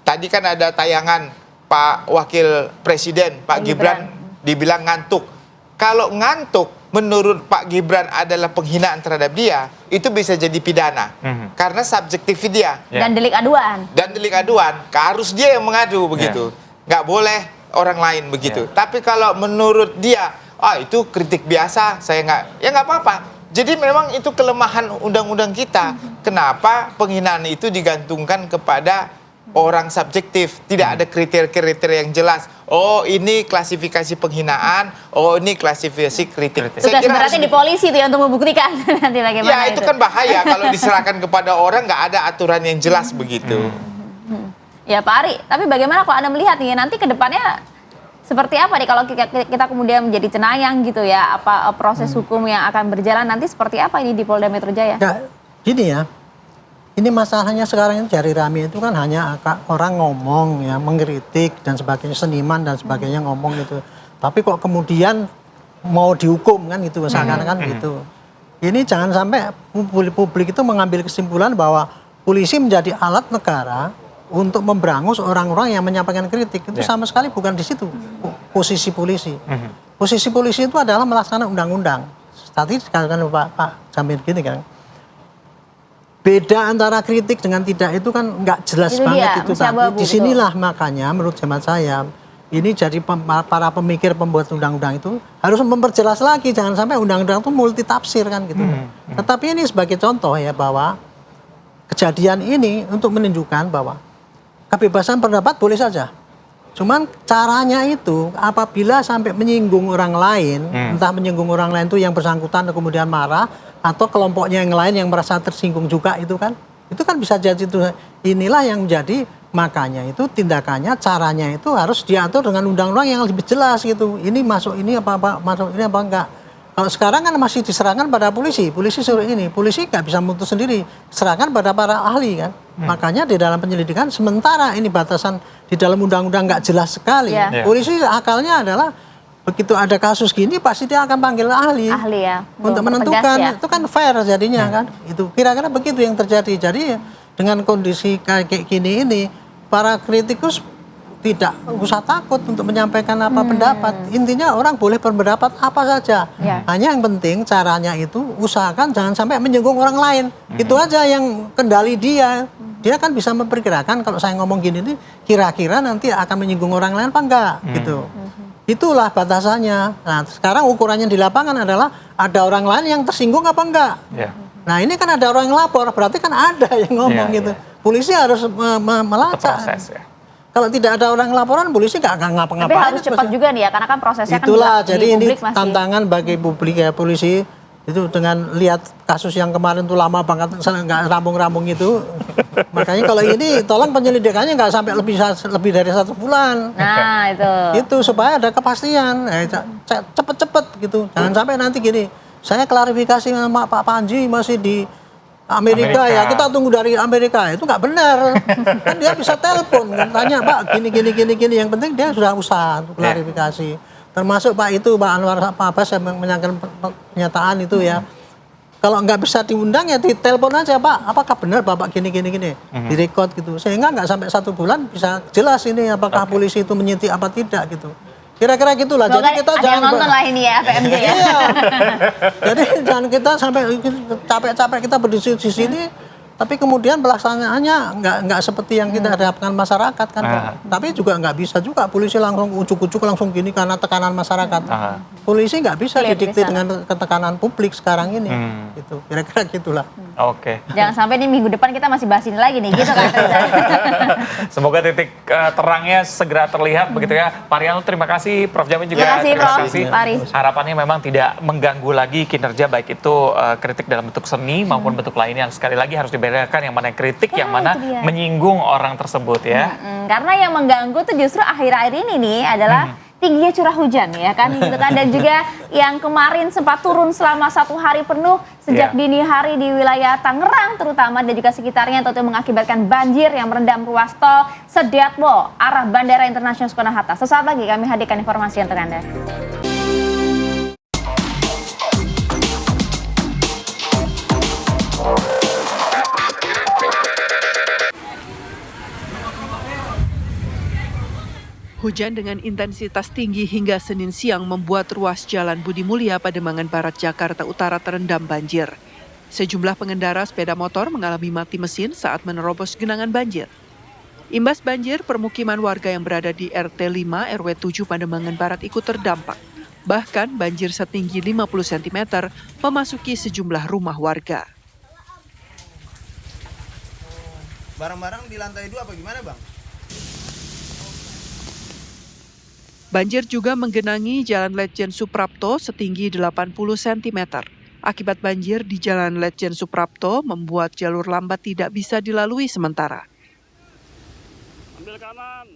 E: tadi kan ada tayangan Pak Wakil Presiden, Pak Gibran dibilang ngantuk. Kalau ngantuk menurut Pak Gibran adalah penghinaan terhadap dia, itu bisa jadi pidana. Karena subjektif dia.
A: Dan delik aduan.
E: Dan delik aduan, harus dia yang mengadu begitu. Nggak boleh orang lain begitu. Tapi kalau menurut dia, itu kritik biasa, saya nggak apa-apa. Jadi memang itu kelemahan undang-undang kita. Kenapa penghinaan itu digantungkan kepada orang subjektif, tidak ada kriteria-kriteria yang jelas. Oh, ini klasifikasi penghinaan, oh ini klasifikasi kritik.
A: Tugas beratnya di polisi tuh ya untuk membuktikan nanti bagaimana.
E: Ya, itu kan bahaya kalau diserahkan kepada orang nggak ada aturan yang jelas begitu.
A: Ya Pak Ari, tapi bagaimana kalau Anda melihat nih nanti ke depannya seperti apa nih kalau kita kemudian menjadi cenayang gitu ya, apa proses hukum yang akan berjalan nanti seperti apa ini di Polda Metro Jaya?
J: Ya, gini ya, ini masalahnya sekarang ini Jari Rami itu kan hanya orang ngomong ya, mengkritik dan sebagainya, seniman dan sebagainya ngomong gitu. Tapi kok kemudian mau dihukum kan gitu, seakan-akan gitu. Ini jangan sampai publik itu mengambil kesimpulan bahwa polisi menjadi alat negara untuk memberangus orang-orang yang menyampaikan kritik. Itu sama sekali bukan di situ posisi polisi. Posisi polisi itu adalah melaksanakan undang-undang. Tadi dikatakan Pak Jamil gini kan, beda antara kritik dengan tidak itu kan nggak jelas
A: itu
J: banget
A: dia,
J: itu tadi. Disinilah makanya menurut hemat saya ini jadi para pemikir pembuat undang-undang itu harus memperjelas lagi, jangan sampai undang-undang itu multitafsir kan gitu. Tetapi ini sebagai contoh ya bahwa kejadian ini untuk menunjukkan bahwa kebebasan pendapat boleh saja. Cuman caranya itu apabila sampai menyinggung orang lain, entah menyinggung orang lain itu yang bersangkutan kemudian marah, atau kelompoknya yang lain yang merasa tersinggung juga itu kan bisa jadi itu. Inilah yang menjadi makanya itu tindakannya, caranya itu harus diatur dengan undang-undang yang lebih jelas gitu. Ini masuk ini apa masuk ini apa enggak. Kalau sekarang kan masih diserahkan pada polisi suruh ini, polisi nggak bisa memutus sendiri, serahkan pada para ahli kan. Makanya di dalam penyelidikan sementara ini batasan di dalam undang-undang nggak jelas sekali. Polisi akalnya adalah begitu ada kasus gini pasti dia akan panggil ahli
A: ya,
J: untuk menentukan ya. Itu kan fair jadinya kan. Itu kira-kira begitu yang terjadi. Jadi dengan kondisi kayak gini ini para kritikus tidak usah takut untuk menyampaikan apa pendapat. Intinya orang boleh berpendapat apa saja. Hanya yang penting caranya itu usahakan jangan sampai menyinggung orang lain. Itu aja yang kendali dia. Dia kan bisa memperkirakan kalau saya ngomong gini nih kira-kira nanti akan menyinggung orang lain apa enggak gitu. Itulah batasannya. Nah, sekarang ukurannya di lapangan adalah ada orang lain yang tersinggung apa enggak. Nah, ini kan ada orang yang lapor, berarti kan ada yang ngomong gitu. Polisi harus melacak. Kalau tidak ada orang laporan, polisi nggak akan ngapa-ngapain.
A: Tapi harus cepat juga nih ya, karena kan prosesnya
J: itulah,
A: kan
J: jadi ini tantangan bagi publik ya, polisi itu dengan lihat kasus yang kemarin tuh lama banget, nggak rampung-rampung itu. Makanya kalau ini tolong penyelidikannya nggak sampai lebih dari 1 bulan.
A: Nah
J: itu supaya ada kepastian, cepet-cepet gitu. Jangan sampai nanti gini, saya klarifikasi sama Pak Panji masih di Amerika ya, kita tunggu dari Amerika, itu nggak benar. Kan dia bisa telepon, kan tanya Pak gini, yang penting dia sudah usaha untuk klarifikasi. Termasuk Pak Anwar Abbas yang menyampaikan pernyataan itu ya. Kalau nggak bisa diundang ya ditelepon aja Pak, apakah benar Bapak gini, direkod gitu. Sehingga nggak sampai 1 bulan bisa jelas ini apakah polisi itu menyidik apa tidak gitu. Kira-kira gitulah. Jadi kita jangan
A: nonton lah ini ya PMJ ya.
J: Iya. Jadi jangan kita sampai capek-capek kita berdiskusi di sini, tapi kemudian pelaksanaannya nggak seperti yang kita harapkan masyarakat kan. Tapi juga nggak bisa juga polisi langsung ujuk-ujuk langsung gini karena tekanan masyarakat. Polisi nggak bisa didikte dengan ketekanan publik sekarang ini. Gitu. Kira-kira gitulah.
B: Oke.
A: Jangan sampai nih minggu depan kita masih bahas ini lagi nih, gitu kan.
B: Semoga titik terangnya segera terlihat begitu ya. Pak Rianto, terima kasih. Prof Jamin juga
A: terima kasih.
B: Harapannya memang tidak mengganggu lagi kinerja baik itu kritik dalam bentuk seni maupun bentuk lainnya. Sekali lagi harus dibedakan yang mana kritik, yang mana menyinggung orang tersebut ya.
A: Karena yang mengganggu tuh justru akhir-akhir ini nih adalah tingginya curah hujan ya kan gitu kan, dan juga yang kemarin sempat turun selama 1 hari penuh sejak dini hari di wilayah Tangerang terutama dan juga sekitarnya, tentu mengakibatkan banjir yang merendam ruas tol Sediatmo arah Bandara Internasional Soekarno-Hatta. Sesaat lagi kami hadirkan informasi untuk Anda.
L: Hujan dengan intensitas tinggi hingga Senin siang membuat ruas Jalan Budi Mulya Pademangan Barat Jakarta Utara terendam banjir. Sejumlah pengendara sepeda motor mengalami mati mesin saat menerobos genangan banjir. Imbas banjir, permukiman warga yang berada di RT 5 RW 7 Pademangan Barat ikut terdampak. Bahkan banjir setinggi 50 cm memasuki sejumlah rumah warga.
M: Barang-barang di lantai 2 apa gimana Bang?
L: Banjir juga menggenangi Jalan Letjen Suprapto setinggi 80 cm. Akibat banjir di Jalan Letjen Suprapto membuat jalur lambat tidak bisa dilalui sementara.
D: Ambil kanan.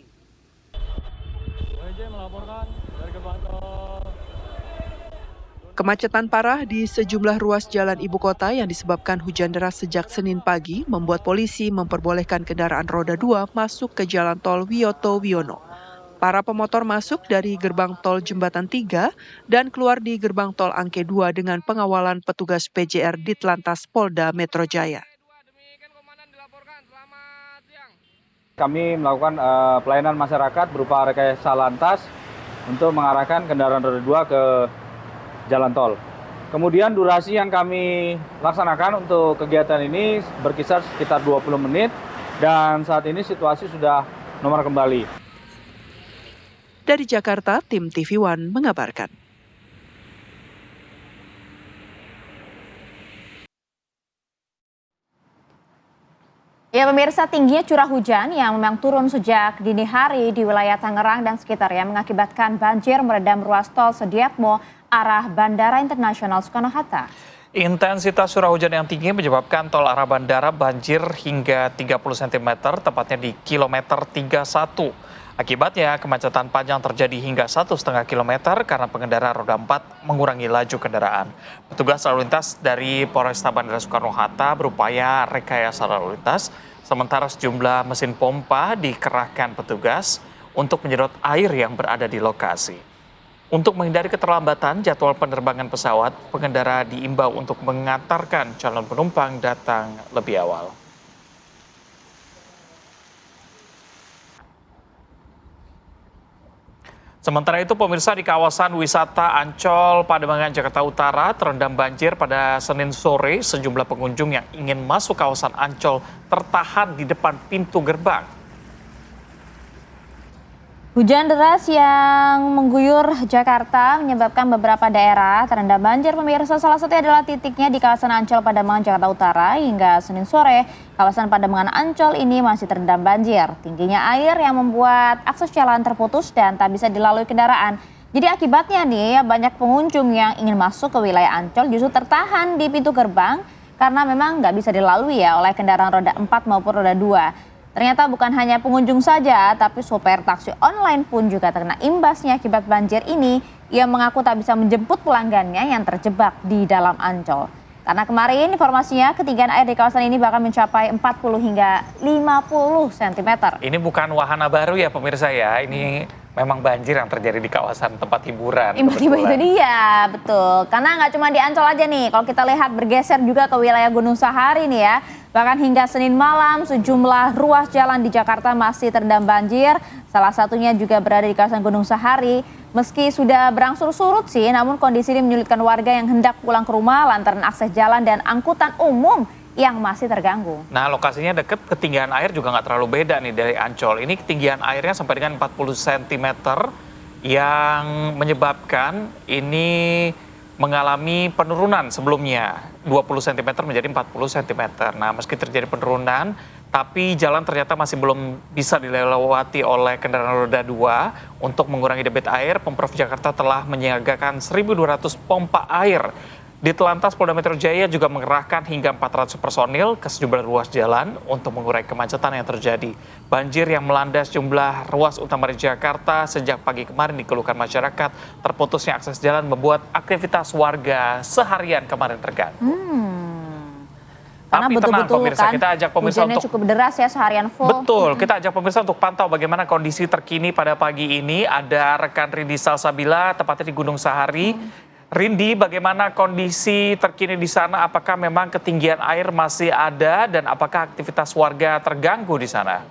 L: Kemacetan parah di sejumlah ruas jalan ibu kota yang disebabkan hujan deras sejak Senin pagi membuat polisi memperbolehkan kendaraan roda 2 masuk ke jalan tol Wiyoto Wiono. Para pemotor masuk dari gerbang tol Jembatan 3 dan keluar di gerbang tol Angke 2 dengan pengawalan petugas PJR Ditlantas Polda Metro Jaya.
N: Kami melakukan pelayanan masyarakat berupa rekayasa lantas untuk mengarahkan kendaraan roda 2 ke jalan tol. Kemudian durasi yang kami laksanakan untuk kegiatan ini berkisar sekitar 20 menit dan saat ini situasi sudah normal kembali.
L: Dari Jakarta, tim TV One mengabarkan.
A: Ya pemirsa, tingginya curah hujan yang memang turun sejak dini hari di wilayah Tangerang dan sekitarnya mengakibatkan banjir merendam ruas tol Sediatmo arah Bandara Internasional Soekarno-Hatta.
B: Intensitas curah hujan yang tinggi menyebabkan tol arah bandara banjir hingga 30 cm, tepatnya di kilometer 31. Akibatnya kemacetan panjang terjadi hingga 1,5 km karena pengendara roda 4 mengurangi laju kendaraan. Petugas lalu lintas dari Polresta Bandara Soekarno-Hatta berupaya rekayasa lalu lintas, sementara sejumlah mesin pompa dikerahkan petugas untuk menyedot air yang berada di lokasi. Untuk menghindari keterlambatan jadwal penerbangan pesawat, pengendara diimbau untuk mengantarkan calon penumpang datang lebih awal. Sementara itu, pemirsa, di kawasan wisata Ancol, Pademangan, Jakarta Utara terendam banjir pada Senin sore. Sejumlah pengunjung yang ingin masuk kawasan Ancol tertahan di depan pintu gerbang.
A: Hujan deras yang mengguyur Jakarta menyebabkan beberapa daerah terendam banjir pemirsa. Salah satunya adalah titiknya di kawasan Ancol Pademangan Jakarta Utara. Hingga Senin sore, kawasan Pademangan Ancol ini masih terendam banjir. Tingginya air yang membuat akses jalan terputus dan tak bisa dilalui kendaraan. Jadi akibatnya nih banyak pengunjung yang ingin masuk ke wilayah Ancol justru tertahan di pintu gerbang karena memang nggak bisa dilalui ya oleh kendaraan roda 4 maupun roda 2. Ternyata bukan hanya pengunjung saja, tapi sopir taksi online pun juga terkena imbasnya akibat banjir ini. Ia mengaku tak bisa menjemput pelanggannya yang terjebak di dalam Ancol. Karena kemarin informasinya ketinggian air di kawasan ini bahkan mencapai 40 hingga 50 cm.
B: Ini bukan wahana baru ya pemirsa ya, ini memang banjir yang terjadi di kawasan tempat hiburan.
A: Tiba-tiba itu dia, betul. Karena nggak cuma di Ancol aja nih, kalau kita lihat bergeser juga ke wilayah Gunung Sahari nih ya. Bahkan hingga Senin malam sejumlah ruas jalan di Jakarta masih terendam banjir. Salah satunya juga berada di kawasan Gunung Sahari. Meski sudah berangsur surut sih, namun kondisi ini menyulitkan warga yang hendak pulang ke rumah lantaran akses jalan dan angkutan umum yang masih terganggu.
B: Nah, lokasinya dekat, ketinggian air juga nggak terlalu beda nih dari Ancol. Ini ketinggian airnya sampai dengan 40 cm yang menyebabkan ini mengalami penurunan sebelumnya 20 cm menjadi 40 cm. Nah, meski terjadi penurunan, tapi jalan ternyata masih belum bisa dilewati oleh kendaraan roda 2. Untuk mengurangi debit air, Pemprov Jakarta telah menyiagakan 1.200 pompa air. Ditlantas Polda Metro Jaya juga mengerahkan hingga 400 personil ke sejumlah ruas jalan untuk mengurai kemacetan yang terjadi. Banjir yang melanda sejumlah ruas utama di Jakarta sejak pagi kemarin dikeluhkan masyarakat. Terputusnya akses jalan membuat aktivitas warga seharian kemarin terganggu.
A: Karena
B: Tapi tenang
A: betul-betul
B: pemirsa,
A: kan
B: kita ajak pemirsa
A: hujannya
B: untuk
A: cukup deras ya seharian full.
B: Betul, kita ajak pemirsa untuk pantau bagaimana kondisi terkini pada pagi ini. Ada rekan Rindi Salsabila, tepatnya di Gunung Sahari. Rindi, bagaimana kondisi terkini di sana? Apakah memang ketinggian air masih ada dan apakah aktivitas warga terganggu di sana?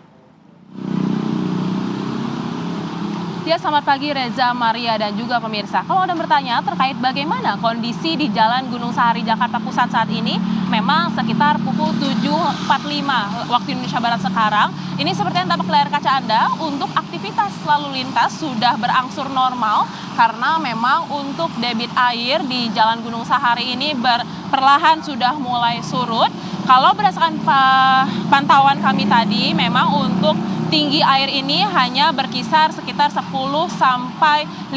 O: Ya, selamat pagi Reza, Maria, dan juga pemirsa. Kalau Anda bertanya terkait bagaimana kondisi di Jalan Gunung Sahari, Jakarta Pusat saat ini, memang sekitar pukul 7.45 waktu Indonesia Barat sekarang. Ini seperti yang tampak di layar kaca Anda, untuk aktivitas lalu lintas sudah berangsur normal karena memang untuk debit air di Jalan Gunung Sahari ini perlahan sudah mulai surut. Kalau berdasarkan pantauan kami tadi, memang untuk tinggi air ini hanya berkisar sekitar 10 sampai 15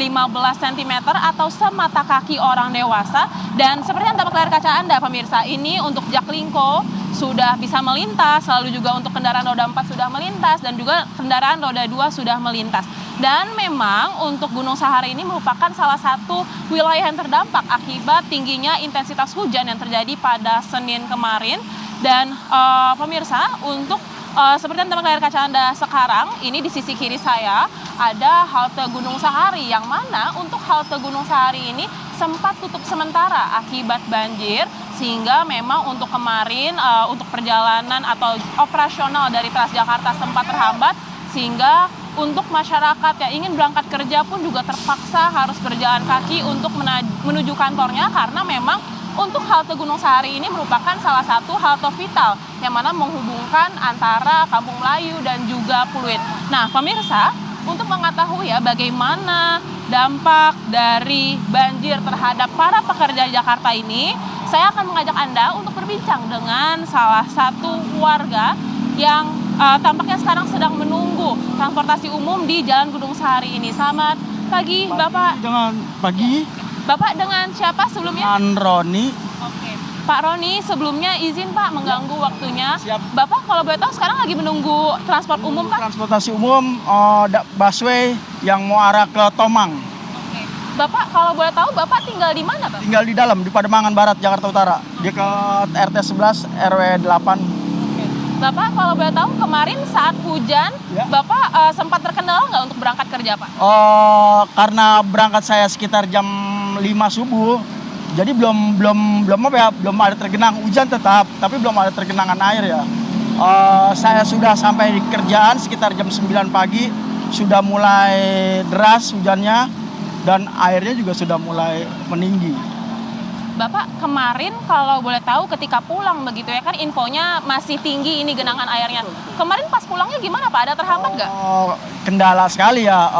O: cm atau semata kaki orang dewasa. Dan seperti yang tampak layar kaca Anda pemirsa, ini untuk Jaklingko sudah bisa melintas, lalu juga untuk kendaraan roda 4 sudah melintas dan juga kendaraan roda 2 sudah melintas. Dan memang untuk Gunung Sahari ini merupakan salah satu wilayah yang terdampak akibat tingginya intensitas hujan yang terjadi pada Senin kemarin. Dan pemirsa, untuk seperti yang teman layar kaca Anda sekarang, ini di sisi kiri saya ada halte Gunung Sahari, yang mana untuk halte Gunung Sahari ini sempat tutup sementara akibat banjir, sehingga memang untuk kemarin untuk perjalanan atau operasional dari Transjakarta sempat terhambat, sehingga untuk masyarakat yang ingin berangkat kerja pun juga terpaksa harus berjalan kaki untuk menuju kantornya, karena memang untuk halte Gunung Sahari ini merupakan salah satu halte vital yang mana menghubungkan antara Kampung Melayu dan juga Pluit. Nah, pemirsa, untuk mengetahui ya bagaimana dampak dari banjir terhadap para pekerja di Jakarta ini, saya akan mengajak Anda untuk berbincang dengan salah satu warga yang tampaknya sekarang sedang menunggu transportasi umum di Jalan Gunung Sahari ini. Selamat pagi, Bapak.
P: Dengan pagi.
O: Bapak dengan siapa sebelumnya?
P: Dengan Roni.
O: Oke. Pak Roni, sebelumnya izin Pak mengganggu waktunya. Siap. Bapak kalau boleh tahu sekarang lagi menunggu transport umum kan?
P: Transportasi umum busway yang mau arah ke Tomang.
O: Oke. Bapak kalau boleh tahu Bapak tinggal di mana, Pak?
P: Tinggal di dalam, di Pademangan Barat, Jakarta Utara. Dekat RT 11 RW 8.
O: Bapak kalau boleh tahu kemarin saat hujan, ya, Bapak sempat terkendala nggak untuk berangkat kerja, Pak?
P: Karena berangkat saya sekitar jam 5 subuh, jadi belum ada tergenang hujan tetap, tapi belum ada tergenangan air ya. Saya sudah sampai di kerjaan sekitar jam 9 pagi, sudah mulai deras hujannya dan airnya juga sudah mulai meninggi.
O: Bapak kemarin kalau boleh tahu ketika pulang begitu ya, kan infonya masih tinggi ini genangan airnya. Kemarin pas pulangnya gimana Pak? Ada terhambat nggak?
P: Kendala sekali ya,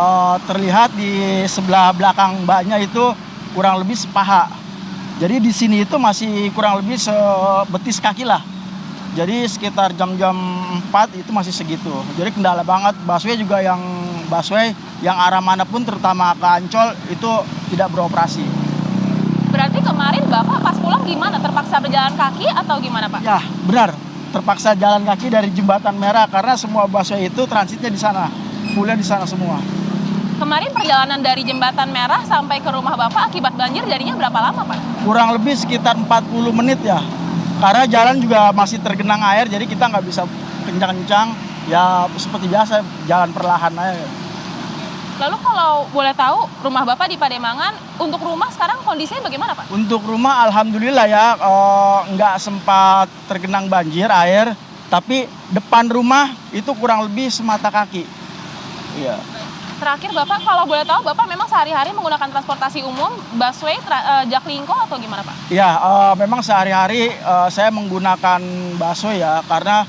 P: terlihat di sebelah belakang mbaknya itu kurang lebih sepaha. Jadi di sini itu masih kurang lebih sebetis kaki lah. Jadi sekitar jam-jam 4 itu masih segitu. Jadi kendala banget. Busway juga yang arah manapun terutama ke Ancol itu tidak beroperasi.
O: Berarti kemarin Bapak pas pulang gimana? Terpaksa berjalan kaki atau gimana Pak?
P: Ya benar, terpaksa jalan kaki dari Jembatan Merah karena semua busway itu transitnya di sana, kuliah di sana semua.
O: Kemarin perjalanan dari Jembatan Merah sampai ke rumah Bapak akibat banjir jadinya berapa lama Pak?
P: Kurang lebih sekitar 40 menit ya, karena jalan juga masih tergenang air, jadi kita nggak bisa kencang-kencang, ya seperti biasa jalan perlahan aja.
O: Lalu kalau boleh tahu rumah Bapak di Pademangan, untuk rumah sekarang kondisinya bagaimana Pak?
P: Untuk rumah alhamdulillah ya nggak sempat tergenang banjir air, tapi depan rumah itu kurang lebih semata kaki. Iya.
O: Terakhir Bapak kalau boleh tahu Bapak memang sehari-hari menggunakan transportasi umum, busway, Jaklingko atau gimana Pak?
P: Iya, memang sehari-hari saya menggunakan busway ya, karena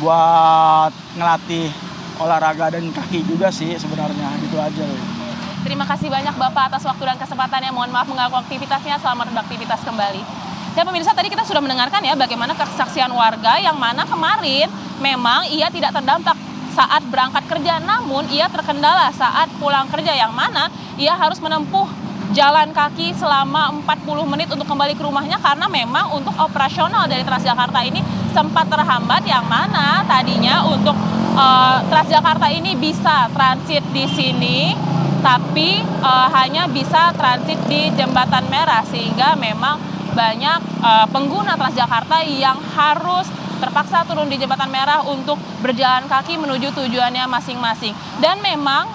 P: buat ngelatih olahraga dan kaki juga sih sebenarnya, gitu aja.
O: Terima kasih banyak Bapak atas waktu dan kesempatannya. Mohon maaf mengganggu aktivitasnya. Selamat beraktivitas kembali. Dan pemirsa, tadi kita sudah mendengarkan ya bagaimana kesaksian warga yang mana kemarin memang ia tidak terdampak saat berangkat kerja, namun ia terkendala saat pulang kerja, yang mana ia harus menempuh jalan kaki selama 40 menit untuk kembali ke rumahnya karena memang untuk operasional dari Transjakarta ini sempat terhambat, yang mana tadinya untuk Transjakarta ini bisa transit di sini, tapi hanya bisa transit di Jembatan Merah, sehingga memang banyak pengguna Transjakarta yang harus terpaksa turun di Jembatan Merah untuk berjalan kaki menuju tujuannya masing-masing. Dan memang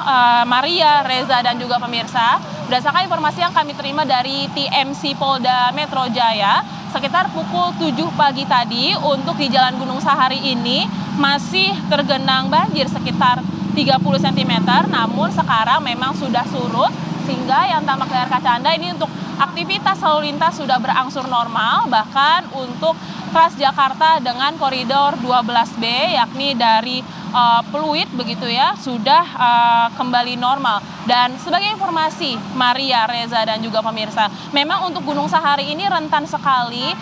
O: Maria, Reza, dan juga pemirsa, berdasarkan informasi yang kami terima dari TMC Polda Metro Jaya, sekitar pukul 7 pagi tadi untuk di Jalan Gunung Sahari ini masih tergenang banjir sekitar 30 cm, namun sekarang memang sudah surut, sehingga yang tampak layar kaca Anda ini untuk aktivitas lalu lintas sudah berangsur normal, bahkan untuk Transjakarta dengan koridor 12B yakni dari Pluit begitu ya sudah kembali normal. Dan sebagai informasi Maria, Reza, dan juga pemirsa, memang untuk Gunung Sahari ini rentan sekali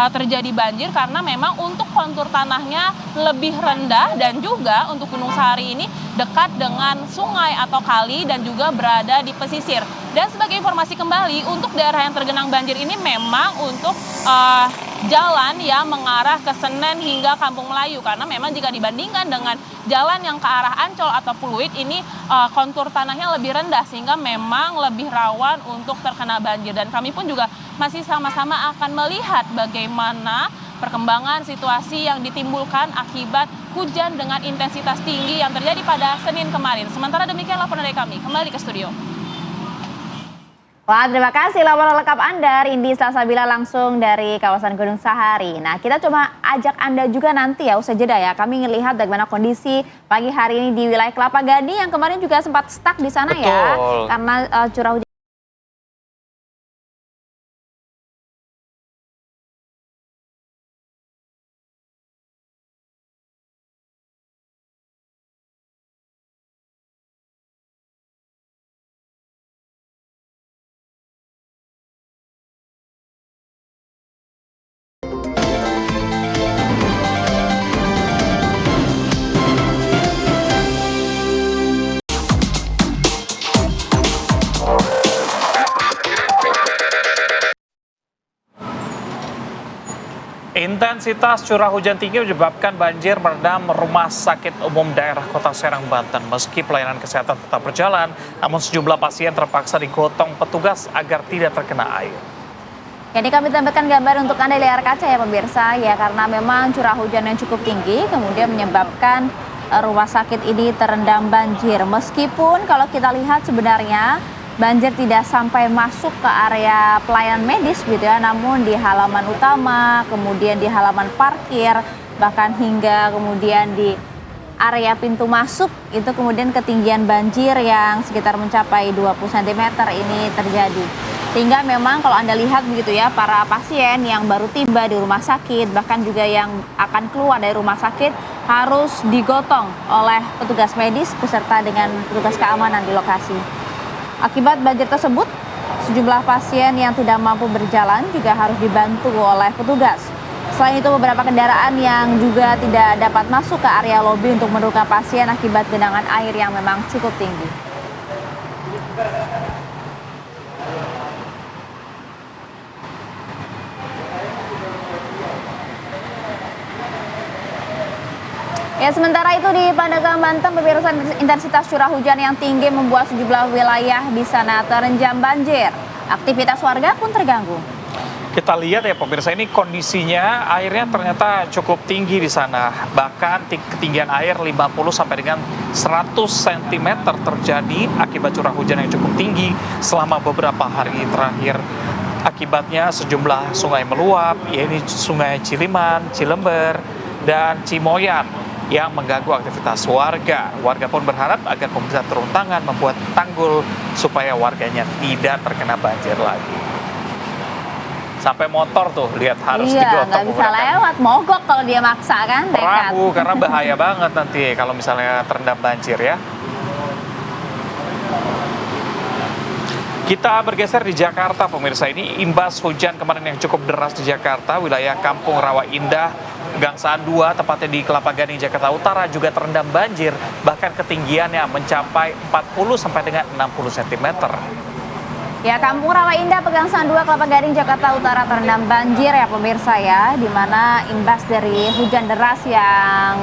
O: terjadi banjir karena memang untuk kontur tanahnya lebih rendah, dan juga untuk Gunung Sahari ini dekat dengan sungai atau kali dan juga berada di pesisir. Dan sebagai informasi kembali, untuk daerah yang tergenang banjir ini memang untuk jalan yang mengarah ke Senen hingga Kampung Melayu, karena memang jika dibandingkan dengan jalan yang ke arah Ancol atau Pluit ini kontur tanahnya lebih rendah sehingga memang lebih rawan untuk terkena banjir. Dan kami pun juga masih sama-sama akan melihat bagaimana perkembangan situasi yang ditimbulkan akibat hujan dengan intensitas tinggi yang terjadi pada Senin kemarin. Sementara demikian laporan dari kami, kembali ke studio.
A: Wah, terima kasih laporan lengkap Anda, Rindi Salsabila langsung dari kawasan Gunung Sahari. Nah, kita coba ajak Anda juga nanti ya, usai jeda ya. Kami ingin lihat bagaimana kondisi pagi hari ini di wilayah Kelapa Gading yang kemarin juga sempat stuck di sana. Betul. Ya. Karena curah hujan.
B: Intensitas curah hujan tinggi menyebabkan banjir merendam Rumah Sakit Umum Daerah Kota Serang, Banten. Meski pelayanan kesehatan tetap berjalan, namun sejumlah pasien terpaksa digotong petugas agar tidak terkena air.
A: Jadi kami tampilkan gambar untuk Anda di layar kaca ya pemirsa, ya karena memang curah hujan yang cukup tinggi kemudian menyebabkan rumah sakit ini terendam banjir. Meskipun kalau kita lihat sebenarnya banjir tidak sampai masuk ke area pelayanan medis gitu ya, namun di halaman utama, kemudian di halaman parkir, bahkan hingga kemudian di area pintu masuk itu kemudian ketinggian banjir yang sekitar mencapai 20 cm ini terjadi. Sehingga memang kalau Anda lihat begitu ya, para pasien yang baru tiba di rumah sakit, bahkan juga yang akan keluar dari rumah sakit harus digotong oleh petugas medis beserta dengan petugas keamanan di lokasi. Akibat banjir tersebut, sejumlah pasien yang tidak mampu berjalan juga harus dibantu oleh petugas. Selain itu, beberapa kendaraan yang juga tidak dapat masuk ke area lobi untuk menurunkan pasien akibat genangan air yang memang cukup tinggi. Ya, sementara itu di Pandeglang, Banten, pemirsa, intensitas curah hujan yang tinggi membuat sejumlah wilayah di sana terendam banjir. Aktivitas warga pun terganggu.
B: Kita lihat ya pemirsa, ini kondisinya airnya ternyata cukup tinggi di sana. Bahkan ketinggian air 50 sampai dengan 100 cm terjadi akibat curah hujan yang cukup tinggi selama beberapa hari terakhir. Akibatnya sejumlah sungai meluap, yaitu Sungai Ciliman, Cilember, dan Cimoyan yang mengganggu aktivitas warga. Warga pun berharap agar pemerintah turun tangan membuat tanggul supaya warganya tidak terkena banjir lagi. Sampai motor tuh lihat harus digotong. Iya,
A: nggak bisa lewat, mogok kalau dia maksa kan.
B: Perahu, karena bahaya banget nanti kalau misalnya terendam banjir ya. Kita bergeser di Jakarta pemirsa, ini imbas hujan kemarin yang cukup deras di Jakarta, wilayah Kampung Rawa Indah, Gangsaan 2, tepatnya di Kelapa Gading, Jakarta Utara juga terendam banjir, bahkan ketinggiannya mencapai 40 sampai dengan 60 cm.
A: Ya, Kampung Rawa Indah, Pegangsaan 2, Kelapa Gading, Jakarta Utara terendam banjir ya pemirsa ya, di mana imbas dari hujan deras yang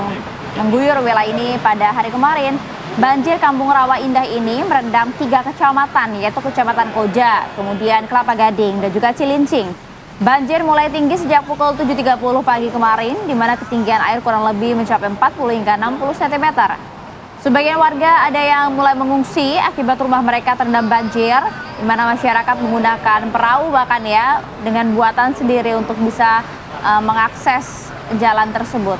A: mengguyur wilayah ini pada hari kemarin. Banjir Kampung Rawa Indah ini merendam 3 kecamatan, yaitu Kecamatan Koja, kemudian Kelapa Gading, dan juga Cilincing. Banjir mulai tinggi sejak pukul 7.30 pagi kemarin, di mana ketinggian air kurang lebih mencapai 40 hingga 60 cm. Sebagian warga ada yang mulai mengungsi akibat rumah mereka terendam banjir, di mana masyarakat menggunakan perahu bahkan ya, dengan buatan sendiri untuk bisa mengakses jalan tersebut.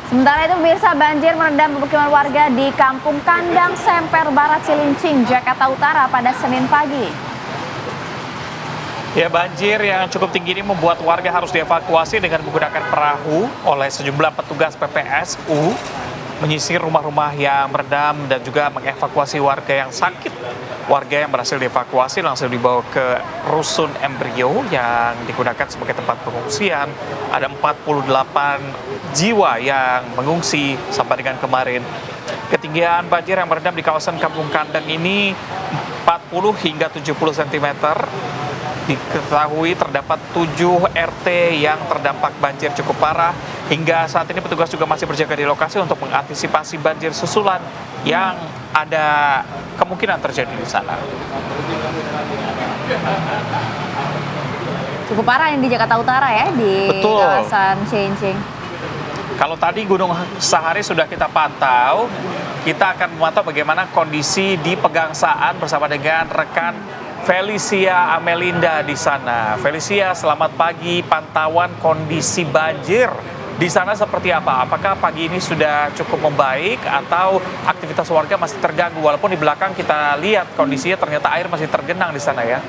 A: Sementara itu pemirsa, banjir merendam pemukiman warga di Kampung Kandang Semper Barat, Cilincing, Jakarta Utara pada Senin pagi.
B: Ya, banjir yang cukup tinggi ini membuat warga harus dievakuasi dengan menggunakan perahu oleh sejumlah petugas PPSU menyisir rumah-rumah yang merendam dan juga mengevakuasi warga yang sakit. Warga yang berhasil dievakuasi langsung dibawa ke rusun embrio yang digunakan sebagai tempat pengungsian. Ada 48 jiwa yang mengungsi sampai dengan kemarin. Ketinggian banjir yang merendam di kawasan Kampung Kandang ini 40 hingga 70 cm. Diketahui terdapat 7 RT yang terdampak banjir cukup parah. Hingga saat ini petugas juga masih berjaga di lokasi untuk mengantisipasi banjir susulan yang ada kemungkinan terjadi di sana.
A: Cukup parah yang di Jakarta Utara ya, di kawasan Cilincing.
B: Kalau tadi Gunung Sahari sudah kita pantau, kita akan memantau bagaimana kondisi di Pegangsaan bersama dengan rekan Felicia Amelinda di sana. Felicia, selamat pagi. Pantauan kondisi banjir di sana seperti apa? Apakah pagi ini sudah cukup membaik atau aktivitas warga masih terganggu? Walaupun di belakang kita lihat kondisinya ternyata air masih tergenang di sana ya.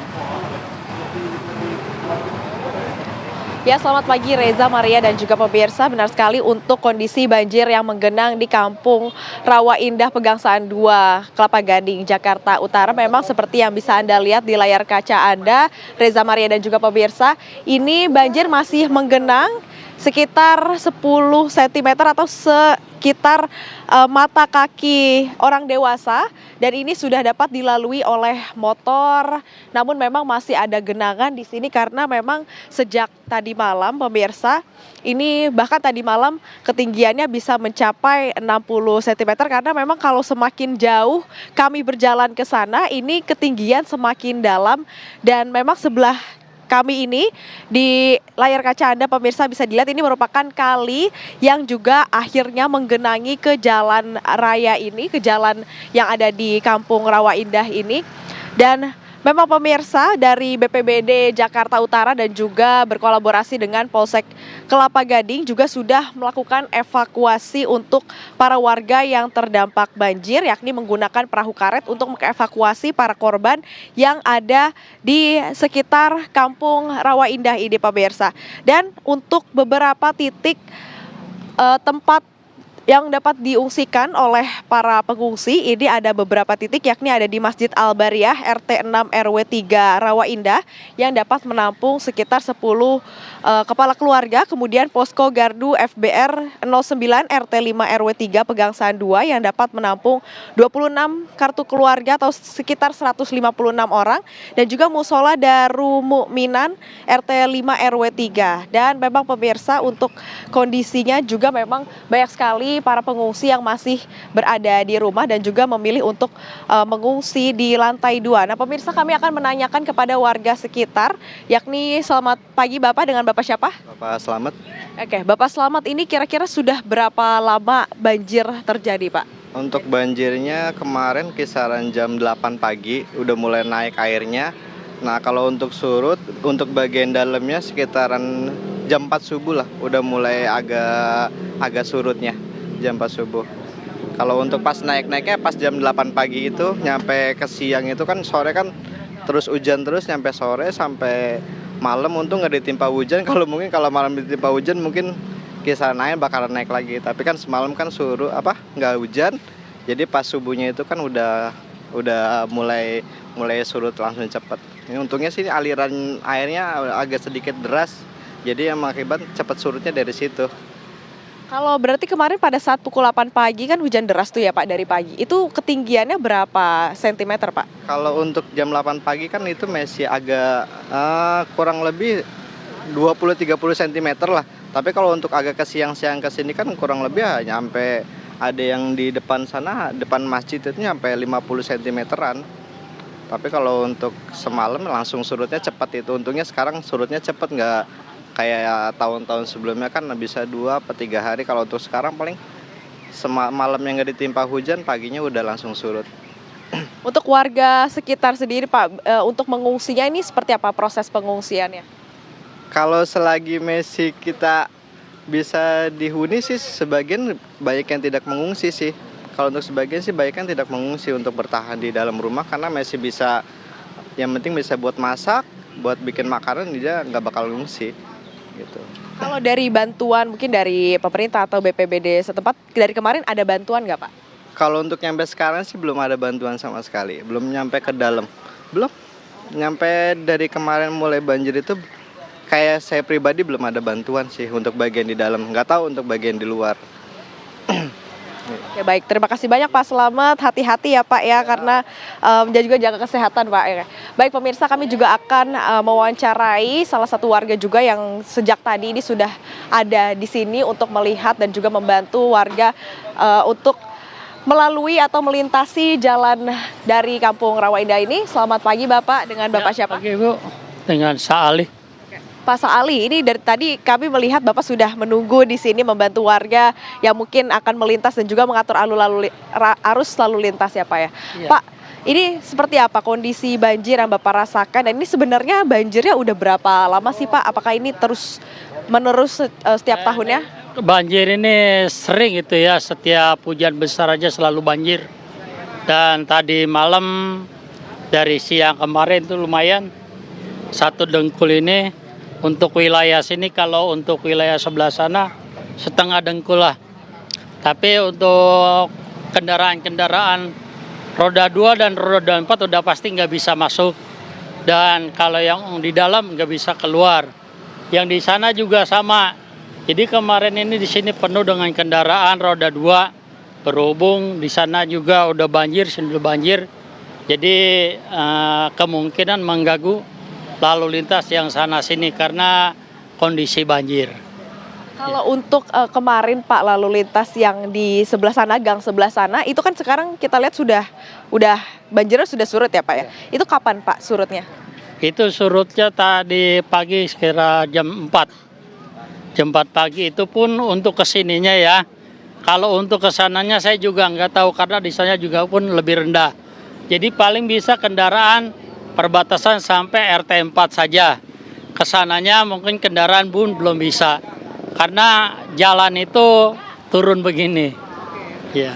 C: Ya, selamat pagi Reza, Maria, dan juga pemirsa. Benar sekali untuk kondisi banjir yang menggenang di Kampung Rawa Indah Pegangsaan 2, Kelapa Gading, Jakarta Utara. Memang seperti yang bisa Anda lihat di layar kaca Anda, Reza, Maria, dan juga pemirsa, ini banjir masih menggenang sekitar 10 cm atau sekitar mata kaki orang dewasa, dan ini sudah dapat dilalui oleh motor. Namun memang masih ada genangan di sini karena memang sejak tadi malam pemirsa, ini bahkan tadi malam ketinggiannya bisa mencapai 60 cm karena memang kalau semakin jauh kami berjalan ke sana ini ketinggian semakin dalam, dan memang sebelah kami ini di layar kaca Anda pemirsa bisa dilihat ini merupakan kali yang juga akhirnya menggenangi ke jalan raya ini, ke jalan yang ada di Kampung Rawa Indah ini. Dan memang pemirsa dari BPBD Jakarta Utara dan juga berkolaborasi dengan Polsek Kelapa Gading juga sudah melakukan evakuasi untuk para warga yang terdampak banjir, yakni menggunakan perahu karet untuk mengevakuasi para korban yang ada di sekitar Kampung Rawa Indah ini pemirsa. Dan untuk beberapa titik tempat yang dapat diungsikan oleh para pengungsi, ini ada beberapa titik, yakni ada di Masjid Al-Bariyah RT 6 RW 3 Rawa Indah yang dapat menampung sekitar 10 kepala keluarga, kemudian Posko Gardu FBR 09 RT 5 RW 3 Pegangsaan 2 yang dapat menampung 26 kartu keluarga atau sekitar 156 orang, dan juga Musola Darul Mukminan RT 5 RW 3. Dan memang pemirsa untuk kondisinya juga memang banyak sekali para pengungsi yang masih berada di rumah dan juga memilih untuk mengungsi di lantai 2. Nah pemirsa, kami akan menanyakan kepada warga sekitar, yakni selamat pagi Bapak, dengan Bapak siapa?
Q: Bapak Slamet.
C: Oke, Bapak Slamet, ini kira-kira sudah berapa lama banjir terjadi Pak?
Q: Untuk banjirnya kemarin kisaran jam 8 pagi udah mulai naik airnya. Nah kalau untuk surut, untuk bagian dalamnya sekitaran jam 4 subuh lah udah mulai agak surutnya. Jam 4 subuh. Kalau untuk pas naik-naiknya pas jam 8 pagi itu nyampe ke siang itu kan, sore kan terus hujan terus nyampe sore sampai malam. Untung nggak ditimpa hujan. Kalau malam ditimpa hujan mungkin kisaran air bakalan naik lagi. Tapi kan semalam kan nggak hujan. Jadi pas subuhnya itu kan udah mulai surut langsung cepat. Ini untungnya sih aliran airnya agak sedikit deras. Jadi yang mengakibat cepat surutnya dari situ.
C: Kalau berarti kemarin pada saat pukul 8 pagi kan hujan deras tuh ya Pak dari pagi. Itu ketinggiannya berapa sentimeter Pak?
Q: Kalau untuk jam 8 pagi kan itu masih agak kurang lebih 20-30 cm lah. Tapi kalau untuk agak ke siang-siang ke sini kan kurang lebih nyampe, ada yang di depan sana, depan masjid itu nyampe 50 cm-an. Tapi kalau untuk semalam langsung surutnya cepat itu. Untungnya sekarang surutnya cepat, nggak kayak tahun-tahun sebelumnya kan bisa 2 atau 3 hari. Kalau untuk sekarang paling malam yang nggak ditimpa hujan, paginya udah langsung surut.
C: Untuk warga sekitar sendiri Pak, untuk mengungsinya ini seperti apa proses pengungsiannya?
Q: Kalau selagi masih kita bisa dihuni sih sebagian banyak yang tidak mengungsi sih. Kalau untuk sebagian sih banyak yang tidak mengungsi untuk bertahan di dalam rumah karena masih bisa, yang penting bisa buat masak, buat bikin makanan, dia nggak bakal ngungsi gitu.
C: Kalau dari bantuan mungkin dari pemerintah atau BPBD setempat dari kemarin ada bantuan nggak Pak?
Q: Kalau untuk nyampe sekarang sih belum ada bantuan sama sekali, belum nyampe ke dalam, belum. Nyampe dari kemarin mulai banjir itu kayak saya pribadi belum ada bantuan sih untuk bagian di dalam, nggak tahu untuk bagian di luar.
C: Oke baik, terima kasih banyak Pak Selamat, hati-hati ya Pak ya karena dan juga jaga kesehatan Pak ya. Baik pemirsa, kami juga akan mewawancarai salah satu warga juga yang sejak tadi ini sudah ada di sini untuk melihat dan juga membantu warga untuk melalui atau melintasi jalan dari Kampung Rawa Indah ini. Selamat pagi Bapak, dengan Bapak siapa?
R: Pagi Bu, dengan Saali.
C: Pak Saali, ini dari tadi kami melihat Bapak sudah menunggu di sini membantu warga yang mungkin akan melintas dan juga mengatur arus lalu lintas ya Pak ya.
R: Iya.
C: Pak, ini seperti apa kondisi banjir yang Bapak rasakan dan ini sebenarnya banjirnya udah berapa lama sih Pak? Apakah ini terus menerus setiap tahunnya?
R: Banjir ini sering itu ya, setiap hujan besar aja selalu banjir. Dan tadi malam dari siang kemarin itu lumayan, 1 dengkul ini. Untuk wilayah sini, kalau untuk wilayah sebelah sana setengah dengkul lah. Tapi untuk kendaraan-kendaraan roda 2 dan roda 4 udah pasti nggak bisa masuk. Dan kalau yang di dalam nggak bisa keluar. Yang di sana juga sama. Jadi kemarin ini di sini penuh dengan kendaraan roda 2. Berhubung di sana juga udah banjir, sini udah banjir. Jadi kemungkinan mengganggu lalu lintas yang sana sini karena kondisi banjir.
C: Kalau untuk kemarin Pak lalu lintas yang di sebelah sana, gang sebelah sana, itu kan sekarang kita lihat udah banjirnya sudah surut ya Pak ya. Itu kapan Pak surutnya?
R: Itu surutnya tadi pagi sekira jam 4. Jam 4 pagi itu pun untuk kesininya ya. Kalau untuk kesananya saya juga nggak tahu karena di sana juga pun lebih rendah. Jadi paling bisa kendaraan perbatasan sampai RT 4 saja. Kesananya mungkin kendaraan pun belum bisa. Karena jalan itu turun begini. Iya.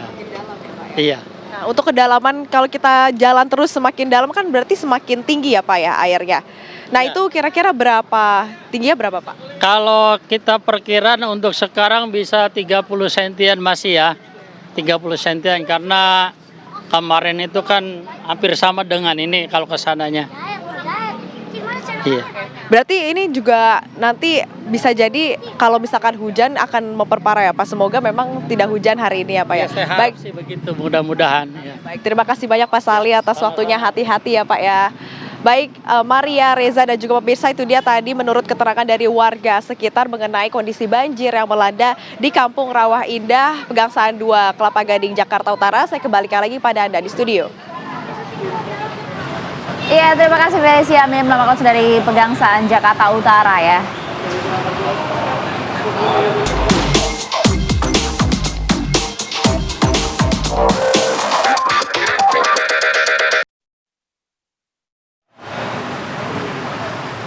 R: Iya.
C: Nah, untuk kedalaman kalau kita jalan terus semakin dalam kan berarti semakin tinggi ya Pak ya airnya. Nah, itu kira-kira berapa? Tingginya berapa Pak?
R: Kalau kita perkiraan untuk sekarang bisa 30 sentian masih ya. 30 sentian karena kemarin itu kan hampir sama dengan ini kalau kesananya. Iya.
C: Berarti ini juga nanti bisa jadi kalau misalkan hujan akan memperparah ya Pak. Semoga memang tidak hujan hari ini ya Pak ya.
R: Baik sih begitu, mudah-mudahan. Ya.
C: Baik, terima kasih banyak Pak Sali atas waktunya, hati-hati ya Pak ya. Baik, Maria, Reza dan juga pemirsa, itu dia tadi menurut keterangan dari warga sekitar mengenai kondisi banjir yang melanda di Kampung Rawa Indah, Pegangsaan 2, Kelapa Gading, Jakarta Utara. Saya kembalikan lagi pada Anda di studio.
A: Iya, terima kasih Felicia Amin melaporkan dari Pegangsaan Jakarta Utara ya.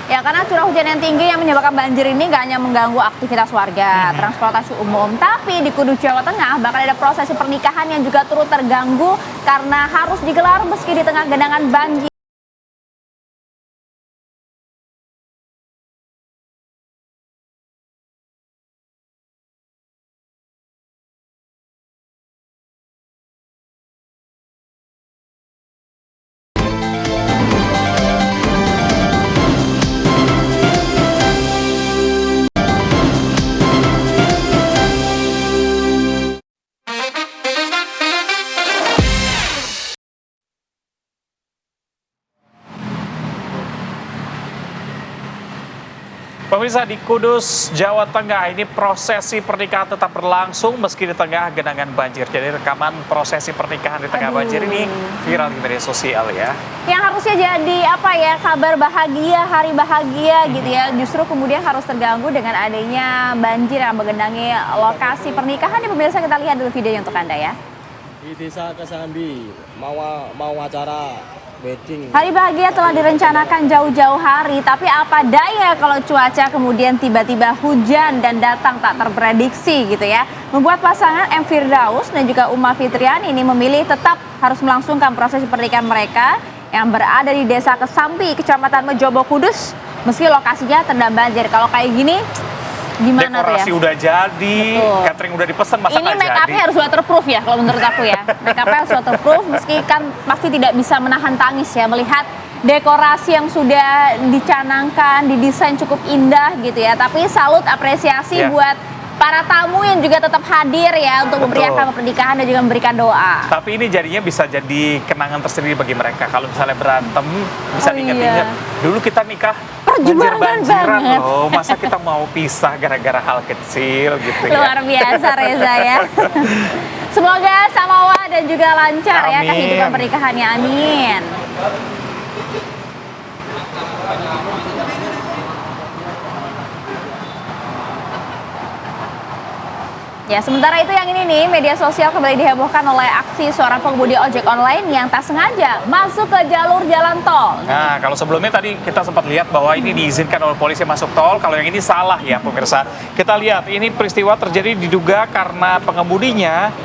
A: Ya, karena curah hujan yang tinggi yang menyebabkan banjir ini nggak hanya mengganggu aktivitas warga, transportasi umum, tapi di Kudus, Jawa Tengah bahkan ada prosesi pernikahan yang juga turut terganggu karena harus digelar meski di tengah genangan banjir.
B: Pemirsa, di Kudus, Jawa Tengah, ini prosesi pernikahan tetap berlangsung meski di tengah genangan banjir. Jadi rekaman prosesi pernikahan di tengah banjir ini viral di media sosial ya.
A: Yang harusnya jadi apa ya, kabar bahagia, hari bahagia gitu ya, justru kemudian harus terganggu dengan adanya banjir yang menggenangi lokasi pernikahan. Ini pemirsa, kita lihat dulu videonya untuk Anda ya.
S: Di Desa Kesambi mau acara wedding.
A: Hari bahagia telah direncanakan jauh-jauh hari, tapi apa daya kalau cuaca kemudian tiba-tiba hujan dan datang tak terprediksi gitu ya. Membuat pasangan M. Firdaus dan juga Uma Fitriani ini memilih tetap harus melangsungkan prosesi pernikahan mereka yang berada di Desa Kesambi, Kecamatan Mejobo, Kudus, meski lokasinya terendam banjir. Kalau kayak gini Gimana
B: dekorasi
A: tuh ya?
B: udah jadi,
A: Betul.
B: catering udah dipesan, masa
A: Ini
B: nggak
A: make
B: jadi?
A: up-nya harus waterproof ya kalau menurut aku ya. Make up-nya harus waterproof meski kan pasti tidak bisa menahan tangis ya melihat dekorasi yang sudah dicanangkan, didesain cukup indah gitu ya. Tapi salut apresiasi
B: Ya.
A: buat para tamu yang juga tetap hadir ya untuk memberikan pernikahan dan juga memberikan doa.
B: Tapi ini jadinya bisa jadi kenangan tersendiri bagi mereka. Kalau misalnya berantem, bisa
A: Oh,
B: diingat-ingat.
A: iya.
B: Dulu kita nikah
A: Perjuangan
B: banjir-banjiran
A: banget.
B: loh. Masa kita mau pisah gara-gara hal kecil gitu ya.
A: Luar biasa Reza ya. Semoga samawa dan juga lancar ya
B: Amin.
A: kehidupan pernikahannya. Amin. Ya, sementara itu yang ini nih, media sosial kembali dihebohkan oleh aksi seorang pengemudi ojek online yang tak sengaja masuk ke jalur jalan tol.
B: Nah, kalau sebelumnya tadi kita sempat lihat bahwa ini diizinkan oleh polisi masuk tol, kalau yang ini salah ya pemirsa. Kita lihat, ini peristiwa terjadi diduga karena pengemudinya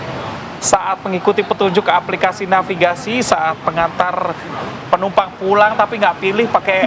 B: saat mengikuti petunjuk aplikasi navigasi saat pengantar penumpang pulang tapi nggak pilih pakai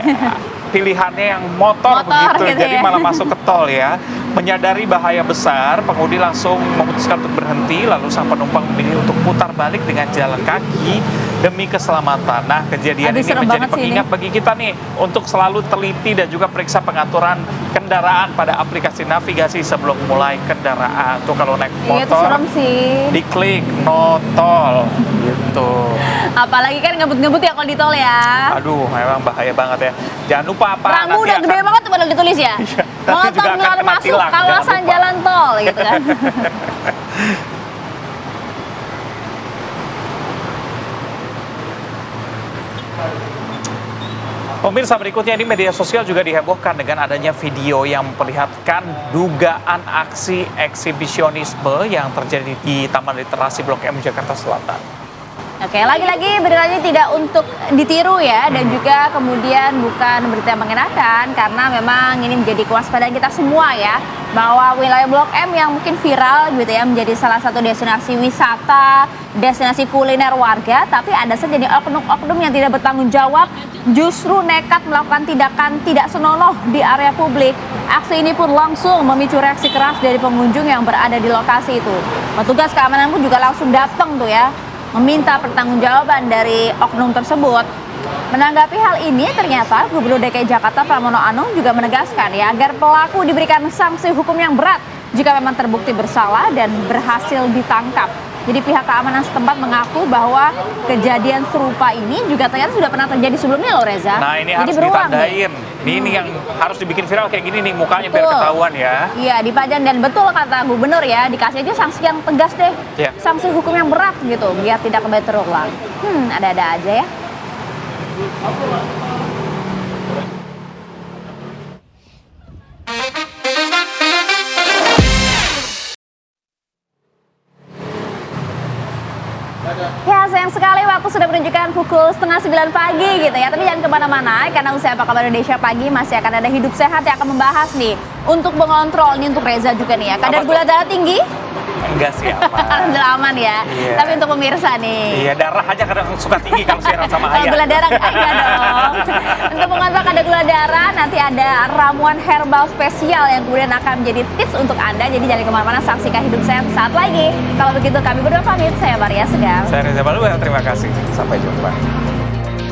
B: pilihannya yang motor begitu,
A: gitu
B: jadi
A: ya.
B: malah masuk ke tol ya. Menyadari bahaya besar, pengemudi langsung memutuskan untuk berhenti, lalu sang penumpang memilih untuk putar balik dengan jalan kaki demi keselamatan. Nah, kejadian
A: Aduh,
B: ini
A: serem
B: menjadi
A: banget sih
B: pengingat bagi kita nih untuk selalu teliti dan juga periksa pengaturan kendaraan pada aplikasi navigasi sebelum mulai kendaraan. Tuh kalau naik
A: Iya, itu
B: motor,
A: serem sih.
B: diklik no tol gitu.
A: Apalagi kan ngebut-ngebut ya kalau di tol ya.
B: Aduh, memang bahaya banget ya. Jangan lupa apa
A: Rambu udah gede banget tuh padahal ditulis ya.
B: nanti juga
A: Motor
B: akan
A: melarang
B: kena
A: masuk
B: tilang, jangan
A: kawasan
B: lupa.
A: jalan tol gitu kan.
B: Pemirsa, berikutnya ini media sosial juga dihebohkan dengan adanya video yang memperlihatkan dugaan aksi eksibisionisme yang terjadi di Taman Literasi Blok M Jakarta Selatan.
A: Oke, lagi-lagi beritanya tidak untuk ditiru ya, dan juga kemudian bukan berita yang mengenakan karena memang ini menjadi kewaspadaan kita semua ya, bahwa wilayah Blok M yang mungkin viral gitu ya menjadi salah satu destinasi wisata, destinasi kuliner warga, tapi ada saja nih oknum-oknum yang tidak bertanggung jawab justru nekat melakukan tindakan tidak senonoh di area publik. Aksi ini pun langsung memicu reaksi keras dari pengunjung yang berada di lokasi itu. Petugas keamanan pun juga langsung datang tuh ya, meminta pertanggungjawaban dari oknum tersebut. Menanggapi hal ini, ternyata Gubernur DKI Jakarta Pramono Anung juga menegaskan ya agar pelaku diberikan sanksi hukum yang berat jika memang terbukti bersalah dan berhasil ditangkap. Jadi pihak keamanan setempat mengaku bahwa kejadian serupa ini juga ternyata sudah pernah terjadi sebelumnya loh Reza.
B: Nah, ini
A: Jadi
B: harus
A: berulang
B: ditandain.
A: nih.
B: Ini yang harus dibikin viral kayak gini nih, mukanya biar
A: Betul.
B: ketahuan ya.
A: Iya, dipajang, dan betul kata Gubernur ya, dikasih aja sanksi yang tegas deh.
B: Iya.
A: Sanksi hukum yang berat gitu, biar tidak kembali terulang. Ada-ada aja ya. Ya, sayang sekali waktu sudah menunjukkan pukul 8:30 pagi gitu ya. Tapi jangan kemana-mana, karena usai Apa Kabar Indonesia Pagi masih akan ada Hidup Sehat yang akan membahas nih untuk mengontrol nih untuk Reza juga nih ya. Kadar gula darah tinggi?
B: Enggak sih apa.
A: Alhamdulillah aman ya.
B: Iya.
A: Tapi untuk pemirsa nih.
B: Iya, darah aja kadang suka tinggi kalau siaran sama
A: Kalau
B: ayah.
A: gula darah enggak dong. Untuk mengontrol kadar gula darah, nanti ada ramuan herbal spesial yang kemudian akan menjadi tips untuk Anda. Jadi jangan kemana-mana, saksikan Hidup Sehat saat lagi. Kalau begitu kami berdua pamit, saya Maria Segaf.
B: Saya Reza Baluel, terima kasih. Sampai jumpa.